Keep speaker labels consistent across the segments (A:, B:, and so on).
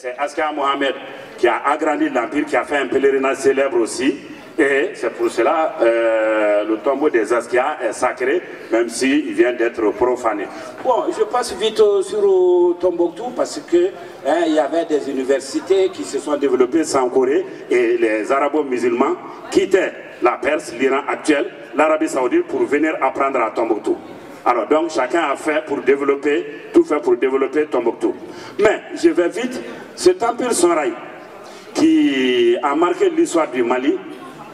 A: C'est Askar Mohamed qui a agrandi l'Empire, qui a fait un pèlerinage célèbre aussi. Et c'est pour cela le tombeau des Askia est sacré, même s'il vient d'être profané. Bon, je passe vite sur Tombouctou parce que il y avait des universités qui se sont développées sans Corée et les arabo-musulmans quittaient la Perse, l'Iran actuel, l'Arabie Saoudite pour venir apprendre à Tombouctou. Alors donc chacun a fait pour développer, tout fait pour développer Tombouctou. Mais je vais vite, cet empire Sonraï qui a marqué l'histoire du Mali.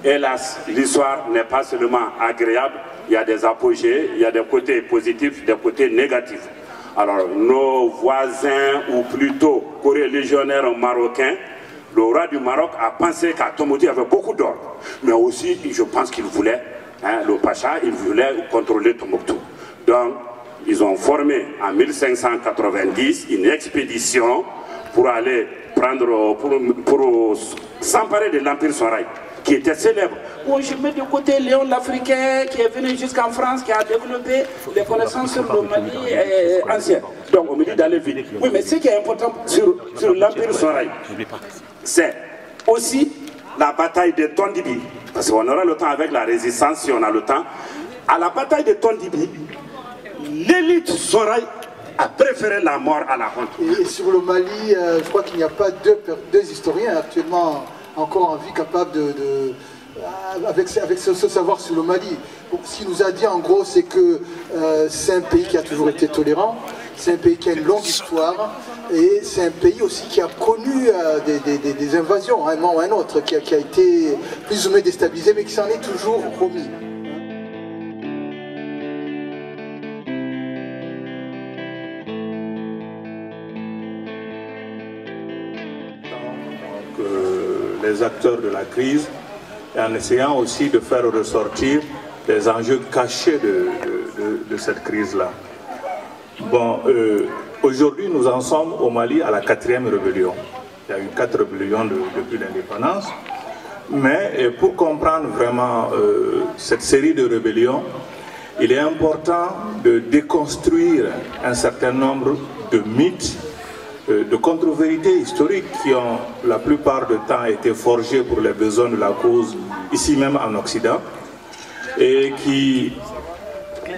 A: Hélas, l'histoire n'est pas seulement agréable, il y a des apogées, il y a des côtés positifs, des côtés négatifs. Alors, nos voisins, ou plutôt co-légionnaires marocains, le roi du Maroc a pensé qu'à Tombouctou, il y avait beaucoup d'or. Mais aussi, je pense qu'il voulait, le pacha, il voulait contrôler Tombouctou. Donc, ils ont formé en 1590 une expédition pour aller prendre, pour s'emparer de l'Empire Sonraï, qui était célèbre. Bon, je mets de côté Léon l'Africain qui est venu jusqu'en France, qui a développé des connaissances sur le Mali ancien. Donc on me dit d'aller vite. Oui, mais ce qui est important sur l'Empire Sonraï, c'est aussi la bataille de Tondibi. Parce qu'on aura le temps avec la résistance, si on a le temps. À la bataille de Tondibi, l'élite Sonraï a préféré la mort à la honte.
B: Et sur le Mali, je crois qu'il n'y a pas deux historiens actuellement encore en vie capable avec ce savoir sur le Mali. Donc, ce qu'il nous a dit en gros, c'est que c'est un pays qui a toujours été tolérant, c'est un pays qui a une longue histoire, et c'est un pays aussi qui a connu des invasions, un moment ou un autre, qui a été plus ou moins déstabilisé, mais qui s'en est toujours remis.
C: Les acteurs de la crise et en essayant aussi de faire ressortir les enjeux cachés de cette crise-là. Bon, aujourd'hui nous en sommes au Mali à la 4e rébellion. Il y a eu 4 rébellions depuis l'indépendance, mais pour comprendre vraiment cette série de rébellions, il est important de déconstruire un certain nombre de mythes, de contre-vérités historiques qui ont la plupart du temps été forgées pour les besoins de la cause ici même en Occident et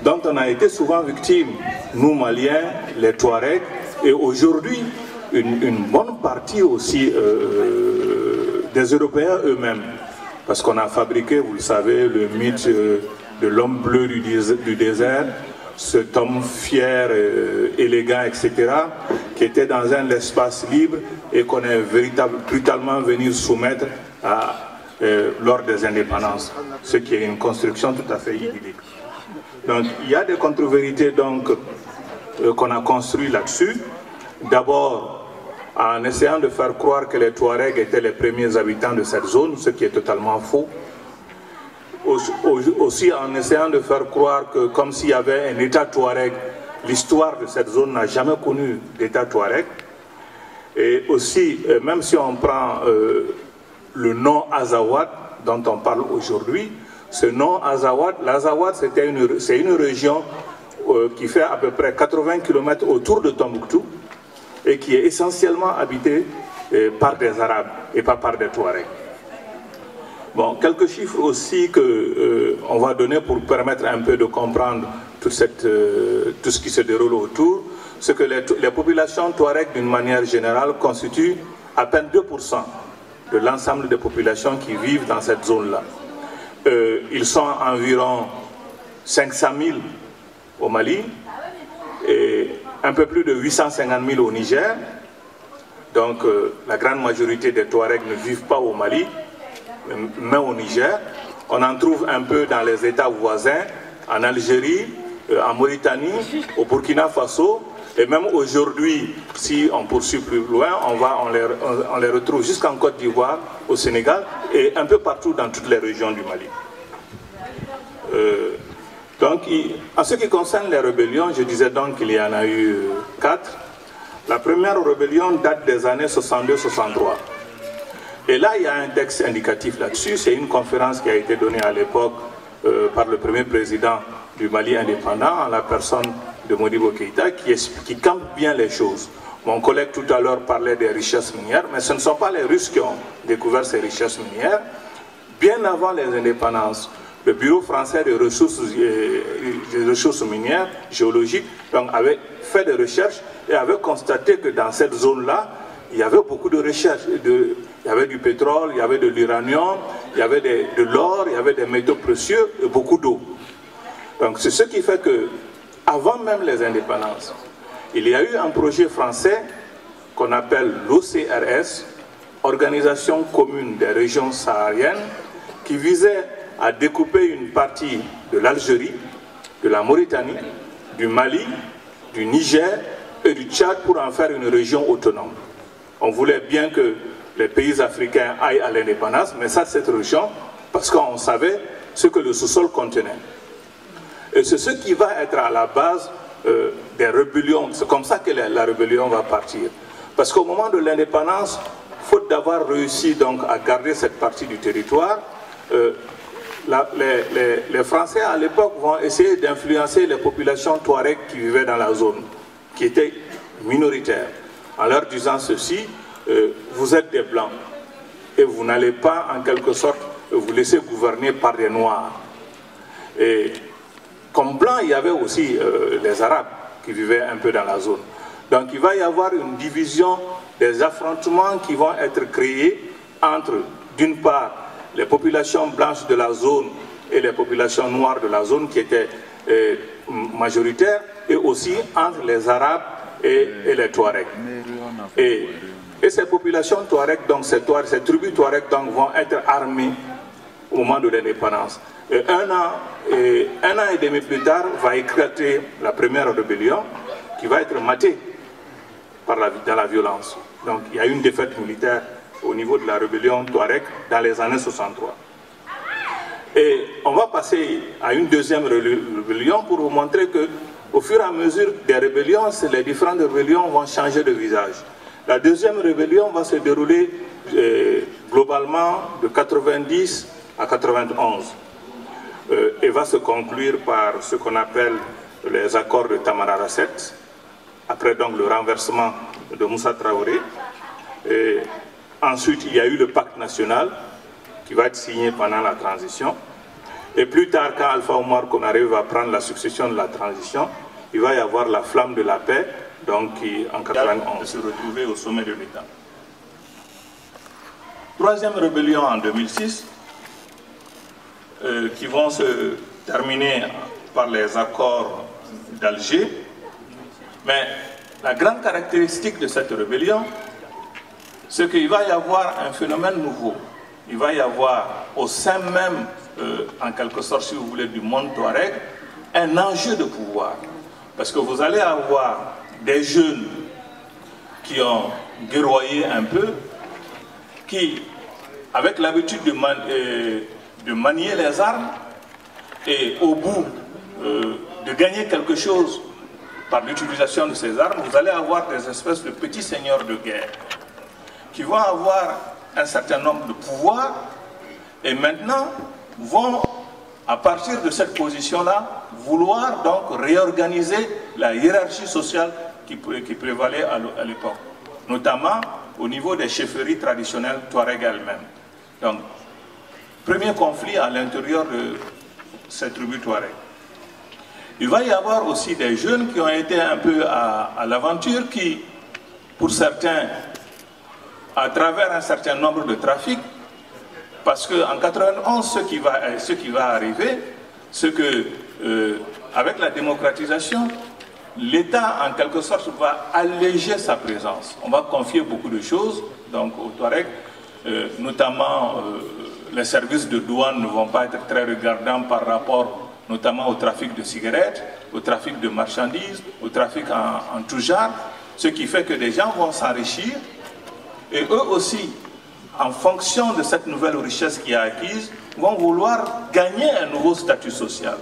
C: dont on a été souvent victime, nous Maliens, les Touaregs et aujourd'hui une bonne partie aussi des Européens eux-mêmes, parce qu'on a fabriqué, vous le savez, le mythe de l'homme bleu du désert, cet homme fier, élégant, etc., qui était dans un espace libre et qu'on est brutalement venu soumettre lors des indépendances, ce qui est une construction tout à fait idyllique. Donc il y a des contre-vérités qu'on a construites là-dessus. D'abord, en essayant de faire croire que les Touaregs étaient les premiers habitants de cette zone, ce qui est totalement faux. Aussi en essayant de faire croire que comme s'il y avait un État Touareg, l'histoire de cette zone n'a jamais connu d'État Touareg. Et aussi, même si on prend le nom Azawad, dont on parle aujourd'hui, ce nom Azawad, l'Azawad c'est une région qui fait à peu près 80 km autour de Tombouctou et qui est essentiellement habitée par des Arabes et pas par des Touaregs. Bon, quelques chiffres aussi qu'on va donner pour permettre un peu de comprendre tout ce qui se déroule autour, c'est que les populations Touareg d'une manière générale constituent à peine 2% de l'ensemble des populations qui vivent dans cette zone-là. Ils sont environ 500 000 au Mali et un peu plus de 850 000 au Niger. Donc la grande majorité des Touaregs ne vivent pas au Mali, mais au Niger. On en trouve un peu dans les États voisins, en Algérie, en Mauritanie, au Burkina Faso, et même aujourd'hui, si on poursuit plus loin, on les retrouve jusqu'en Côte d'Ivoire, au Sénégal, et un peu partout dans toutes les régions du Mali. Donc, en ce qui concerne les rébellions, je disais donc qu'il y en a eu 4. La première rébellion date des années 62-63. Et là, il y a un texte indicatif là-dessus. C'est une conférence qui a été donnée à l'époque par le premier président du Mali indépendant, en la personne de Modibo Keïta, qui campe bien les choses. Mon collègue tout à l'heure parlait des richesses minières, mais ce ne sont pas les Russes qui ont découvert ces richesses minières. Bien avant les indépendances, le Bureau français des ressources minières, géologiques, donc, avait fait des recherches et avait constaté que dans cette zone-là, il y avait beaucoup de recherches. Il y avait du pétrole, il y avait de l'uranium, il y avait de l'or, il y avait des métaux précieux et beaucoup d'eau. Donc c'est ce qui fait que, avant même les indépendances, il y a eu un projet français qu'on appelle l'OCRS, Organisation commune des régions sahariennes, qui visait à découper une partie de l'Algérie, de la Mauritanie, du Mali, du Niger et du Tchad pour en faire une région autonome. On voulait bien que les pays africains aillent à l'indépendance, mais ça, cette région, parce qu'on savait ce que le sous-sol contenait. Et c'est ce qui va être à la base des rébellions. C'est comme ça que la rébellion va partir. Parce qu'au moment de l'indépendance, faute d'avoir réussi donc à garder cette partie du territoire, les Français à l'époque vont essayer d'influencer les populations touareg qui vivaient dans la zone, qui étaient minoritaires, en leur disant ceci, vous êtes des Blancs et vous n'allez pas en quelque sorte vous laisser gouverner par des Noirs. Et comme Blancs, il y avait aussi les Arabes qui vivaient un peu dans la zone. Donc il va y avoir une division des affrontements qui vont être créés entre, d'une part, les populations blanches de la zone et les populations noires de la zone qui étaient majoritaires, et aussi entre les Arabes et les Touaregs. Et ces populations Touaregs, donc ces tribus Touaregs donc, vont être armées au moment de l'indépendance. Et un an et demi plus tard va éclater la première rébellion qui va être matée dans la violence. Donc il y a eu une défaite militaire au niveau de la rébellion Touareg dans les années 63. Et on va passer à une deuxième rébellion pour vous montrer que au fur et à mesure des rébellions, les différentes rébellions vont changer de visage. La deuxième rébellion va se dérouler globalement de 90 à 91 et va se conclure par ce qu'on appelle les accords de Tamanrasset, après donc le renversement de Moussa Traoré. Et ensuite, il y a eu le pacte national qui va être signé pendant la transition. Et plus tard, quand Alpha Oumar Konaré va prendre la succession de la transition, il va y avoir la flamme de la paix, donc qui, en 91, se retrouvait au sommet de l'État. Troisième rébellion en 2006, qui vont se terminer par les accords d'Alger. Mais la grande caractéristique de cette rébellion, c'est qu'il va y avoir un phénomène nouveau. Il va y avoir au sein même, en quelque sorte, si vous voulez, du monde touareg, un enjeu de pouvoir. Parce que vous allez avoir des jeunes qui ont guerroyé un peu, qui, avec l'habitude de manier les armes, et au bout de gagner quelque chose par l'utilisation de ces armes, vous allez avoir des espèces de petits seigneurs de guerre qui vont avoir un certain nombre de pouvoirs et maintenant vont, à partir de cette position-là, vouloir donc réorganiser la hiérarchie sociale qui prévalait à l'époque, notamment au niveau des chefferies traditionnelles touareg elles-mêmes. Donc, premier conflit à l'intérieur de cette tribu touareg. Il va y avoir aussi des jeunes qui ont été un peu à l'aventure, qui, pour certains, à travers un certain nombre de trafics, parce qu'en 91, ce qui va arriver, c'est que, avec la démocratisation, l'État, en quelque sorte, va alléger sa présence. On va confier beaucoup de choses donc, aux Touaregs, notamment les services de douane ne vont pas être très regardants par rapport notamment au trafic de cigarettes, au trafic de marchandises, au trafic en tout genre, ce qui fait que des gens vont s'enrichir et eux aussi, en fonction de cette nouvelle richesse qui est acquise, vont vouloir gagner un nouveau statut social.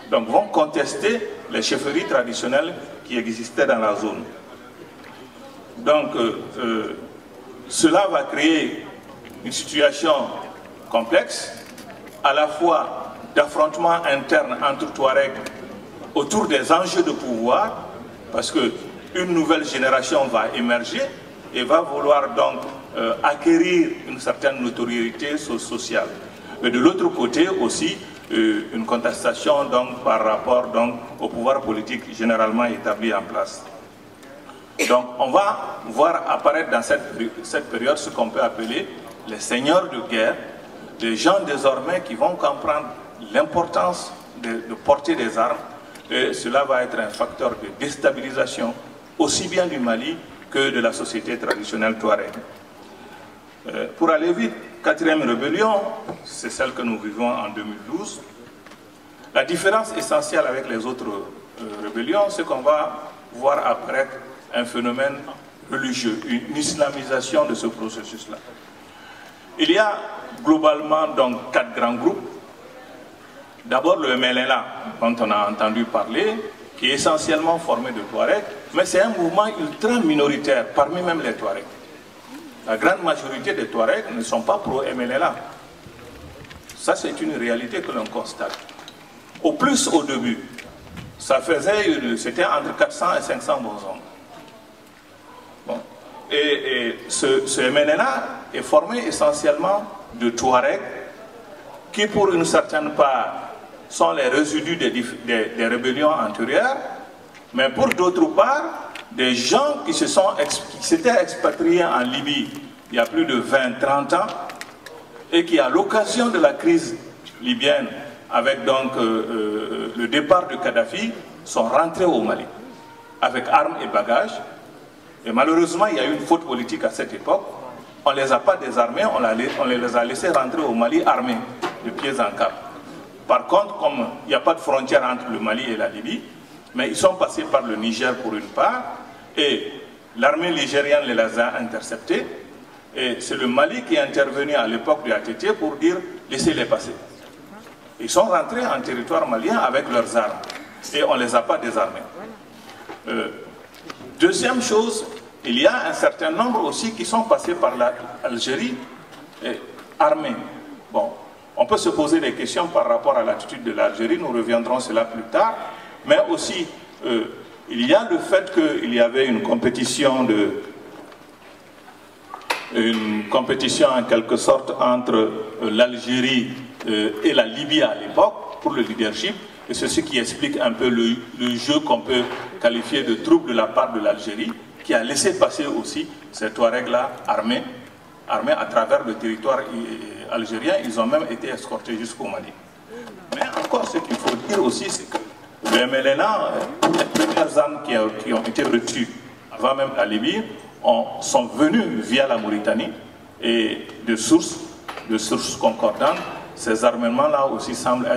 C: Donc vont contester les chefferies traditionnelles qui existaient dans la zone. Donc cela va créer une situation complexe, à la fois d'affrontements internes entre Touaregs autour des enjeux de pouvoir, parce que une nouvelle génération va émerger et va vouloir donc acquérir une certaine notoriété sociale. Mais de l'autre côté aussi, une contestation donc, par rapport donc, au pouvoir politique généralement établi en place. Donc on va voir apparaître dans cette période ce qu'on peut appeler les seigneurs de guerre, des gens désormais qui vont comprendre l'importance de porter des armes, et cela va être un facteur de déstabilisation aussi bien du Mali que de la société traditionnelle touareg. Pour aller vite, quatrième rébellion, c'est celle que nous vivons en 2012. La différence essentielle avec les autres rébellions, c'est qu'on va voir apparaître un phénomène religieux, une islamisation de ce processus-là. Il y a globalement donc 4 grands groupes. D'abord le MLNA, dont on a entendu parler, qui est essentiellement formé de Touaregs, mais c'est un mouvement ultra minoritaire, parmi même les Touaregs. La grande majorité des Touaregs ne sont pas pro-MLNA. Ça, c'est une réalité que l'on constate. Au plus, au début, c'était entre 400 et 500 bons hommes. Bon. Et ce MLNA est formé essentiellement de Touaregs qui, pour une certaine part, sont les résidus des rébellions antérieures, mais pour d'autre part, des gens qui s'étaient expatriés en Libye il y a plus de 20-30 ans et qui, à l'occasion de la crise libyenne, avec donc le départ de Kadhafi, sont rentrés au Mali avec armes et bagages. Et malheureusement, il y a eu une faute politique à cette époque. On ne les a pas désarmés, on les a laissés rentrer au Mali armés, de pieds en cap. Par contre, comme il n'y a pas de frontière entre le Mali et la Libye, mais ils sont passés par le Niger pour une part, et l'armée nigérienne les a interceptés, et c'est le Mali qui est intervenu à l'époque de ATT pour dire « laissez-les passer ». Ils sont rentrés en territoire malien avec leurs armes, et on ne les a pas désarmés. Deuxième chose, il y a un certain nombre aussi qui sont passés par l'Algérie armés. Bon, on peut se poser des questions par rapport à l'attitude de l'Algérie, nous reviendrons sur cela plus tard, mais aussi il y a le fait qu'il y avait une compétition en quelque sorte entre l'Algérie et la Libye à l'époque pour le leadership, et c'est ce qui explique un peu le jeu qu'on peut qualifier de trouble de la part de l'Algérie, qui a laissé passer aussi ces Touaregs-là armés à travers le territoire algérien. Ils ont même été escortés jusqu'au Mali. Mais encore, ce qu'il faut dire aussi, c'est que le MLNA, les premières armes qui ont été reçues avant même la Libye, sont venues via la Mauritanie, et de sources concordantes, ces armements-là aussi semblent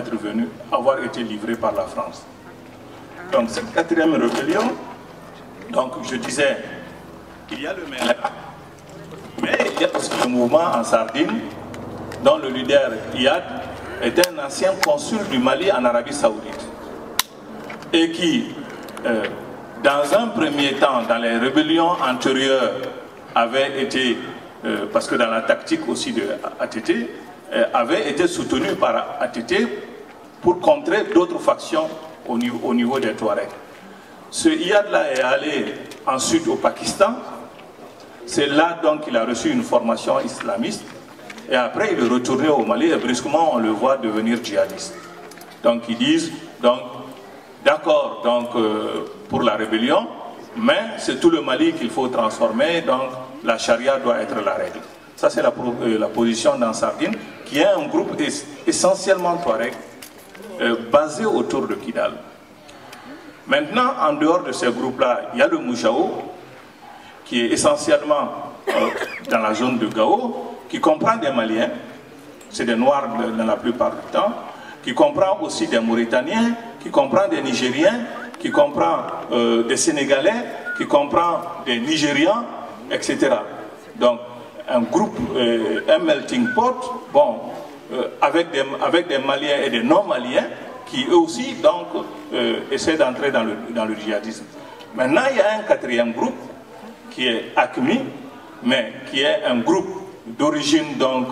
C: avoir été livrés par la France. Donc cette quatrième rébellion, donc je disais, il y a le MLNA, mais il y a aussi le mouvement en Sardine, dont le leader Iyad était un ancien consul du Mali en Arabie Saoudite, et qui, dans un premier temps, dans les rébellions antérieures, avait été, parce que dans la tactique aussi de ATT, avait été soutenu par ATT pour contrer d'autres factions au niveau des Touaregs. Ce Iyad-là est allé ensuite au Pakistan. C'est là donc qu'il a reçu une formation islamiste. Et après, il est retourné au Mali et brusquement, on le voit devenir djihadiste. Donc, ils disent, d'accord pour la rébellion, mais c'est tout le Mali qu'il faut transformer, donc la charia doit être la règle. Ça, c'est la position dans Sardine, qui est un groupe essentiellement touareg, basé autour de Kidal. Maintenant, en dehors de ces groupes-là, il y a le Moujao, qui est essentiellement dans la zone de Gao, qui comprend des Maliens, c'est des Noirs dans la plupart du temps, qui comprend aussi des Mauritaniens, qui comprend des Nigériens, qui comprend des Sénégalais, qui comprend des Nigérians, etc. Donc, un groupe, un melting pot, bon, avec des Maliens et des non-Maliens, qui eux aussi, donc, essaient d'entrer dans le djihadisme. Maintenant, il y a un quatrième groupe, qui est ACMI, mais qui est un groupe d'origine donc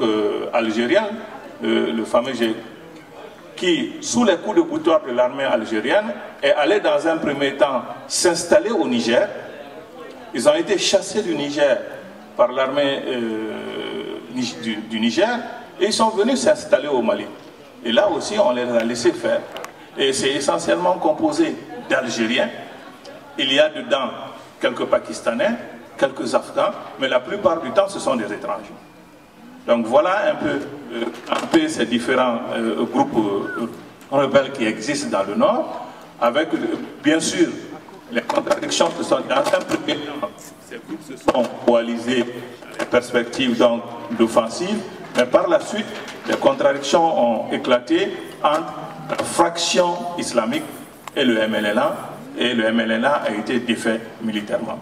C: algérienne, le fameux qui, sous les coups de boutoir de l'armée algérienne, est allé dans un premier temps s'installer au Niger, Ils ont été chassés du Niger par l'armée du Niger et ils sont venus s'installer au Mali. Et là aussi, on les a laissés faire. Et c'est essentiellement composé d'Algériens. Il y a dedans quelques Pakistanais, quelques Afghans, mais la plupart du temps, ce sont des étrangers. Donc voilà un peu ces différents groupes rebelles qui existent dans le Nord, avec bien sûr les contradictions que sont dans un premier temps. Ces groupes se sont coalisés dans les perspectives d'offensive, mais par la suite, les contradictions ont éclaté entre la fraction islamique et le MLNA, et le MLNA a été défait militairement.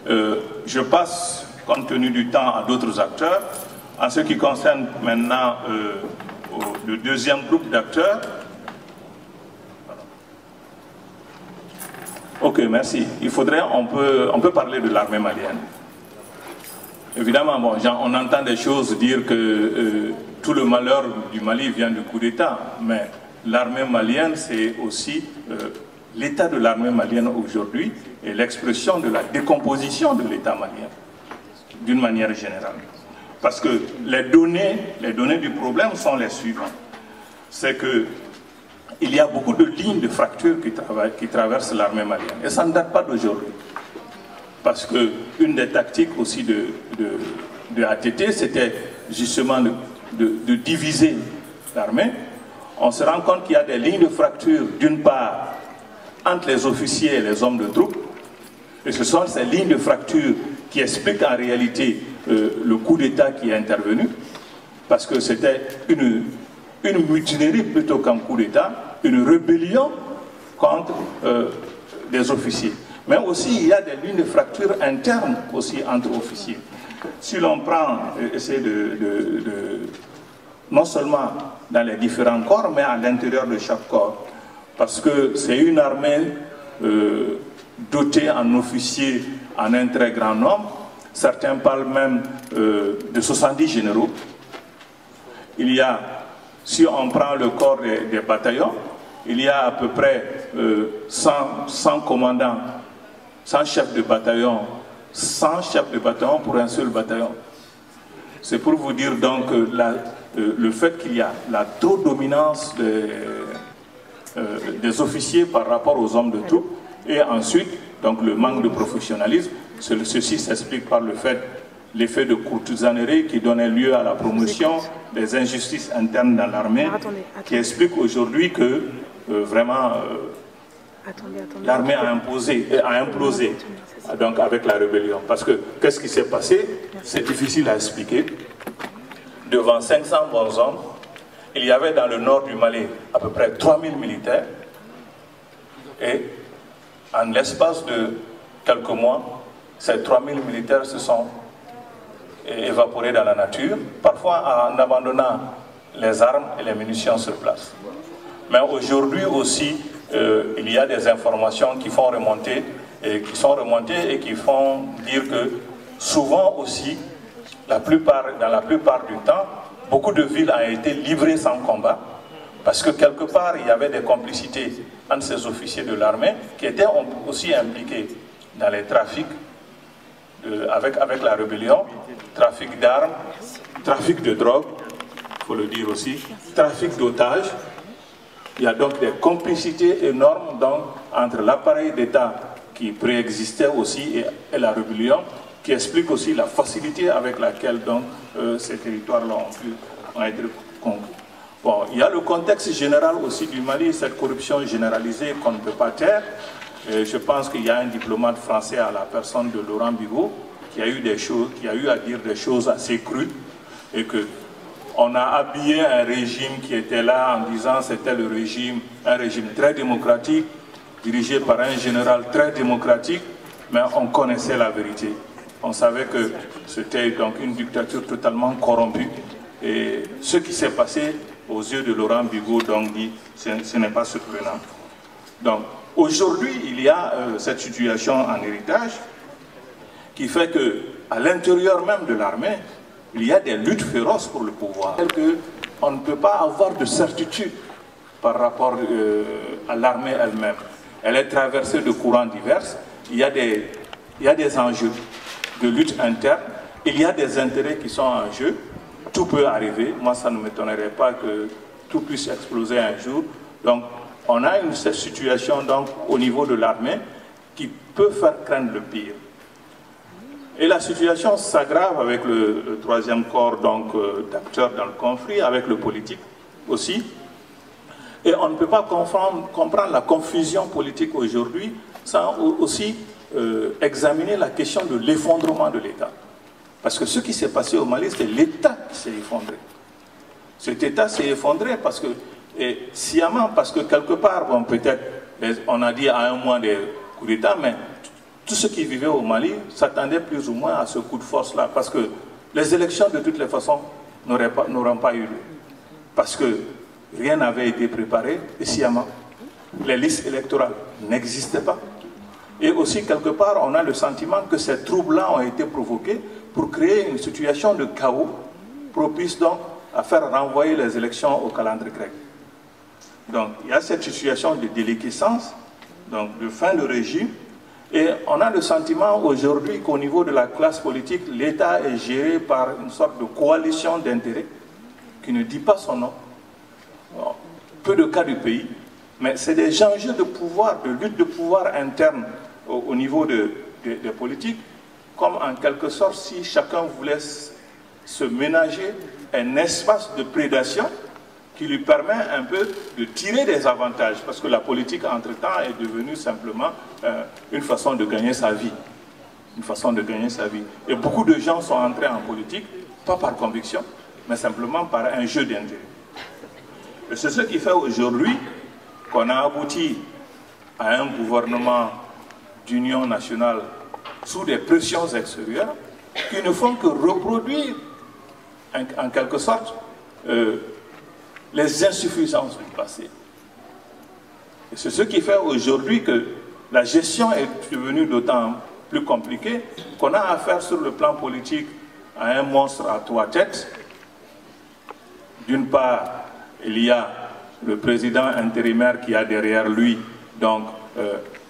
C: Je passe, compte tenu du temps, à d'autres acteurs. En ce qui concerne maintenant le deuxième groupe d'acteurs. Ok, merci. On peut parler de l'armée malienne. Évidemment, bon, on entend des choses dire que tout le malheur du Mali vient du coup d'État, mais l'armée malienne, c'est aussi l'état de l'armée malienne aujourd'hui et l'expression de la décomposition de l'état malien, d'une manière générale. Parce que les données du problème sont les suivantes. C'est qu'il y a beaucoup de lignes de fracture qui traversent l'armée malienne. Et ça ne date pas d'aujourd'hui. Parce qu'une des tactiques aussi de ATT, c'était justement de diviser l'armée. On se rend compte qu'il y a des lignes de fracture, d'une part, entre les officiers et les hommes de troupes. Et ce sont ces lignes de fracture qui expliquent en réalité le coup d'État qui est intervenu. Parce que c'était une mutinerie plutôt qu'un coup d'État, une rébellion contre des officiers. Mais aussi, il y a des lignes de fracture internes aussi entre officiers. Si l'on prend, essaie non seulement dans les différents corps, mais à l'intérieur de chaque corps. Parce que c'est une armée dotée en officiers en un très grand nombre. Certains parlent même de 70 généraux. Il y a, si on prend le corps des bataillons, il y a à peu près 100 commandants, 100 chefs de bataillon, 100 chefs de bataillon pour un seul bataillon. C'est pour vous dire donc le fait qu'il y a la trop dominance des officiers par rapport aux hommes de troupes, et ensuite donc le manque de professionnalisme. Ceci s'explique par l'effet de courtisanerie qui donnait lieu à la promotion des injustices internes dans l'armée, qui explique aujourd'hui que vraiment l'armée a implosé donc avec la rébellion. Parce que qu'est-ce qui s'est passé? C'est difficile à expliquer. Devant 500 bons hommes, il y avait dans le nord du Mali à peu près 3000 militaires, et en l'espace de quelques mois, ces 3000 militaires se sont évaporés dans la nature, parfois en abandonnant les armes et les munitions sur place. Mais aujourd'hui aussi, il y a des informations qui font remonter et qui font dire que souvent aussi, dans la plupart du temps, beaucoup de villes ont été livrées sans combat, parce que quelque part, il y avait des complicités entre ces officiers de l'armée qui étaient aussi impliqués dans les trafics avec la rébellion, trafic d'armes, trafic de drogue, il faut le dire aussi, trafic d'otages. Il y a donc des complicités énormes entre l'appareil d'État qui préexistait aussi et la rébellion, qui explique aussi la facilité avec laquelle ces territoires-là ont été conquis. Bon, il y a le contexte général aussi du Mali, cette corruption généralisée qu'on ne peut pas taire. Et je pense qu'il y a un diplomate français à la personne de Laurent Bigot qui a eu à dire des choses assez crues, et qu'on a habillé un régime qui était là en disant que c'était un régime très démocratique, dirigé par un général très démocratique, mais on connaissait la vérité. On savait que c'était donc une dictature totalement corrompue. Et ce qui s'est passé aux yeux de Laurent Bigot, donc, ce n'est pas surprenant. Donc, aujourd'hui, il y a cette situation en héritage qui fait qu'à l'intérieur même de l'armée, il y a des luttes féroces pour le pouvoir. On ne peut pas avoir de certitude par rapport à l'armée elle-même. Elle est traversée de courants divers. Il y a des il y a des enjeux de lutte interne, il y a des intérêts qui sont en jeu, tout peut arriver. Moi, ça ne m'étonnerait pas que tout puisse exploser un jour. Donc, on a cette situation donc, au niveau de l'armée qui peut faire craindre le pire. Et la situation s'aggrave avec le troisième corps d'acteurs dans le conflit, avec le politique aussi. Et on ne peut pas comprendre la confusion politique aujourd'hui sans aussi examiner la question de l'effondrement de l'État. Parce que ce qui s'est passé au Mali, c'est l'État qui s'est effondré. Cet État s'est effondré parce que, et sciemment, parce que quelque part, bon, peut-être, on a dit à un mois des coups d'État, mais tous ceux qui vivaient au Mali s'attendaient plus ou moins à ce coup de force-là, parce que les élections, de toutes les façons, n'auront pas eu lieu. Parce que rien n'avait été préparé, et sciemment. Les listes électorales n'existaient pas. Et aussi, quelque part, on a le sentiment que ces troubles-là ont été provoqués pour créer une situation de chaos, propice donc à faire renvoyer les élections au calendrier grec. Donc, il y a cette situation de déliquescence, donc de fin de régime, et on a le sentiment aujourd'hui qu'au niveau de la classe politique, l'État est géré par une sorte de coalition d'intérêts qui ne dit pas son nom. Bon, peu de cas du pays, mais c'est des enjeux de pouvoir, de lutte de pouvoir interne au niveau des politiques, comme en quelque sorte si chacun voulait se ménager un espace de prédation qui lui permet un peu de tirer des avantages, parce que la politique, entre-temps, est devenue simplement une façon de gagner sa vie. Une façon de gagner sa vie. Et beaucoup de gens sont entrés en politique, pas par conviction, mais simplement par un jeu d'intérêt. Et c'est ce qui fait aujourd'hui qu'on a abouti à un gouvernement d'union nationale sous des pressions extérieures qui ne font que reproduire, en quelque sorte, les insuffisances du passé. Et c'est ce qui fait aujourd'hui que la gestion est devenue d'autant plus compliquée qu'on a affaire sur le plan politique à un monstre à trois têtes. D'une part, il y a le président intérimaire qui a derrière lui donc,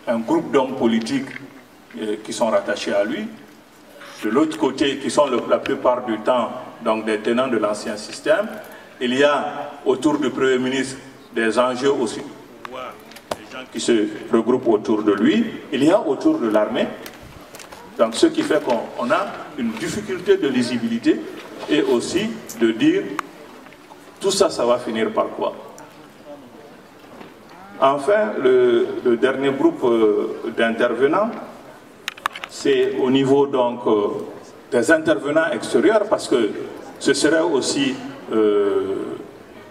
C: un groupe d'hommes politiques qui sont rattachés à lui. De l'autre côté, qui sont la plupart du temps donc, des tenants de l'ancien système. Il y a autour du Premier ministre des enjeux aussi de pouvoir, des gens qui se regroupent autour de lui. Il y a autour de l'armée. Donc ce qui fait qu'on a une difficulté de lisibilité et aussi de dire tout ça, ça va finir par quoi. Enfin, le dernier groupe d'intervenants, c'est au niveau donc des intervenants extérieurs, parce que ce serait aussi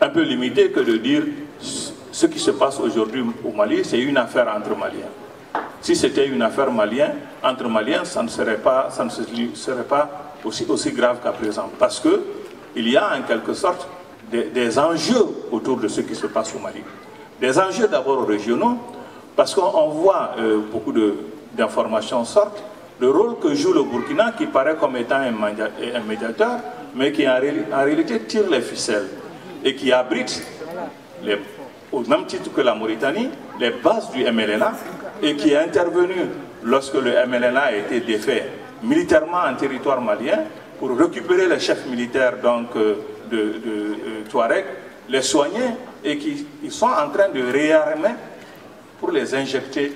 C: un peu limité que de dire ce qui se passe aujourd'hui au Mali, c'est une affaire entre Maliens. Si c'était une affaire entre Maliens, ça ne serait pas aussi grave qu'à présent, parce qu'il y a en quelque sorte des enjeux autour de ce qui se passe au Mali. Des enjeux d'abord régionaux, parce qu'on voit beaucoup d'informations sortent, le rôle que joue le Burkina, qui paraît comme étant un médiateur, mais qui en réalité tire les ficelles et qui abrite, au même titre que la Mauritanie, les bases du MLNA, et qui est intervenu lorsque le MLNA a été défait militairement en territoire malien pour récupérer les chefs militaires donc, de Touareg, les soigner, et qui sont en train de réarmer pour les injecter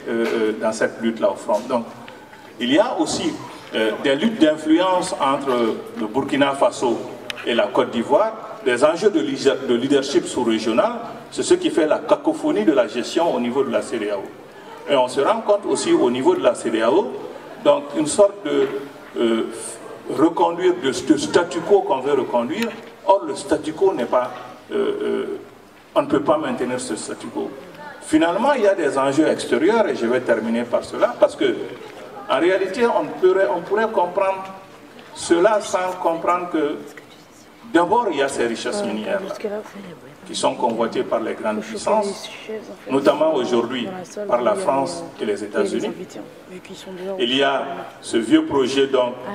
C: dans cette lutte-là au front. Donc, il y a aussi des luttes d'influence entre le Burkina Faso et la Côte d'Ivoire, des enjeux de leadership sous-régional, c'est ce qui fait la cacophonie de la gestion au niveau de la CEDEAO. Et on se rend compte aussi au niveau de la CEDEAO, donc une sorte de reconduire de statu quo qu'on veut reconduire. Or, le statu quo n'est pas... on ne peut pas maintenir ce statu quo. Finalement, il y a des enjeux extérieurs, et je vais terminer par cela, parce que en réalité, on pourrait comprendre cela sans comprendre que d'abord, il y a ces richesses minières qui sont convoitées par les grandes puissances, notamment aujourd'hui par la France et les États-Unis. Il y a ce vieux projet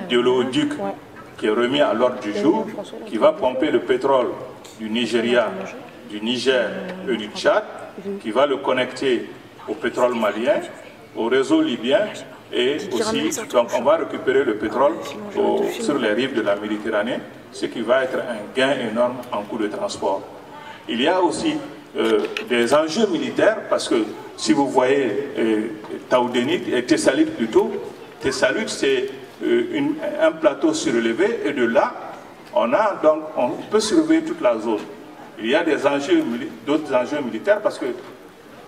C: d'oléoduc qui est remis à l'ordre du jour, qui va pomper le pétrole du Nigeria, du Niger et du Tchad, qui va le connecter au pétrole malien, au réseau libyen, Et aussi, donc on va récupérer le pétrole sur les rives de la Méditerranée, ce qui va être un gain énorme en coût de transport. Il y a aussi des enjeux militaires, parce que si vous voyez Taoudenit et Tessalit plutôt, Tessalit c'est un plateau surélevé, et de là, on peut surveiller toute la zone. Il y a d'autres enjeux militaires, parce que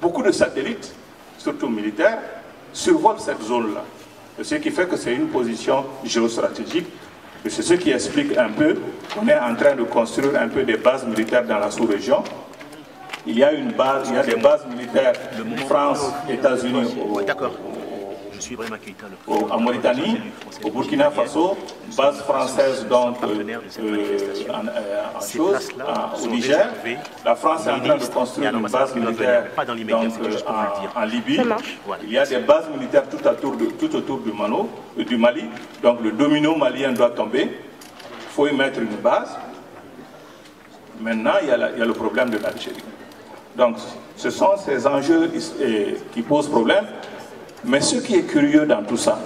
C: beaucoup de satellites, surtout militaires, survolent cette zone-là. Ce qui fait que c'est une position géostratégique. Et c'est ce qui explique un peu qu'on est en train de construire un peu des bases militaires dans la sous-région. Il y a des bases militaires de France, États-Unis, en Mauritanie, au Burkina Faso, base française donc au Niger. La France est en train de construire une base militaire en Libye. Il y a des bases militaires tout autour du Mali. Donc le domino malien doit tomber. Il faut y mettre une base. Maintenant, il y a le problème de l'Algérie. Donc ce sont ces enjeux qui posent problème. Mais ce qui est curieux dans tout ça,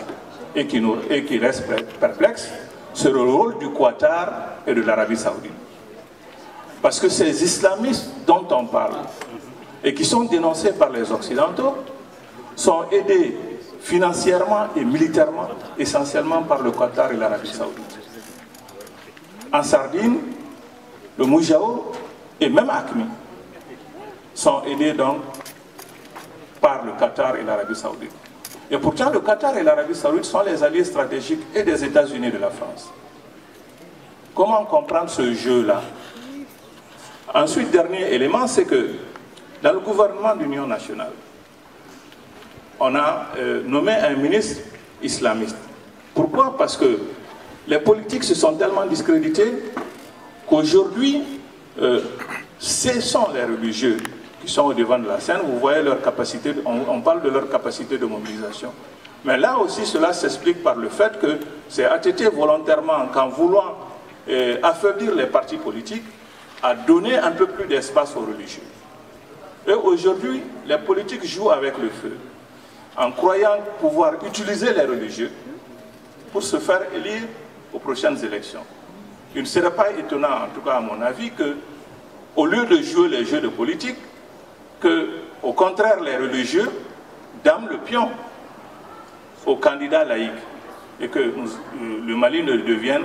C: et qui reste perplexe, c'est le rôle du Qatar et de l'Arabie Saoudite. Parce que ces islamistes dont on parle, et qui sont dénoncés par les Occidentaux, sont aidés financièrement et militairement, essentiellement par le Qatar et l'Arabie Saoudite. En Sardine, le Moujao et même Acme sont aidés donc par le Qatar et l'Arabie Saoudite. Et pourtant, le Qatar et l'Arabie Saoudite sont les alliés stratégiques et des États-Unis de la France. Comment comprendre ce jeu-là? Ensuite, dernier élément, c'est que dans le gouvernement d'Union nationale, on a nommé un ministre islamiste. Pourquoi? Parce que les politiques se sont tellement discrédités qu'aujourd'hui, ce sont les religieux qui sont au devant de la scène. Vous voyez leur capacité, on parle de leur capacité de mobilisation. Mais là aussi, cela s'explique par le fait que c'est ATT volontairement, qu'en voulant affaiblir les partis politiques, a donné un peu plus d'espace aux religieux. Et aujourd'hui, les politiques jouent avec le feu, en croyant pouvoir utiliser les religieux pour se faire élire aux prochaines élections. Il ne serait pas étonnant, en tout cas à mon avis, que au lieu de jouer les jeux de politique, que, au contraire, les religieux dament le pion aux candidats laïcs et que le Mali ne devienne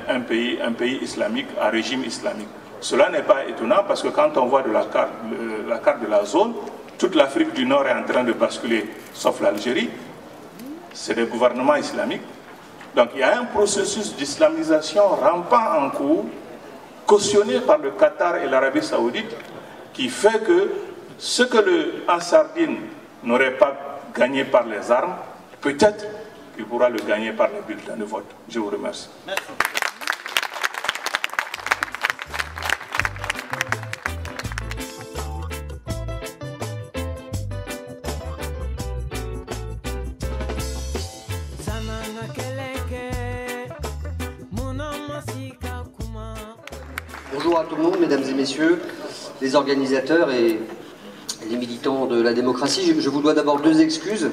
C: un pays islamique, à régime islamique. Cela n'est pas étonnant parce que quand on voit de la carte de la zone, toute l'Afrique du Nord est en train de basculer, sauf l'Algérie. C'est des gouvernements islamiques. Donc il y a un processus d'islamisation rampant en cours, cautionné par le Qatar et l'Arabie Saoudite, qui fait que ce que le Ansardine n'aurait pas gagné par les armes, peut-être qu'il pourra le gagner par les bulletins de vote. Je vous remercie. Merci.
D: Bonjour à tout le monde, mesdames et messieurs, les organisateurs et les militants de la démocratie. Je vous dois d'abord deux excuses.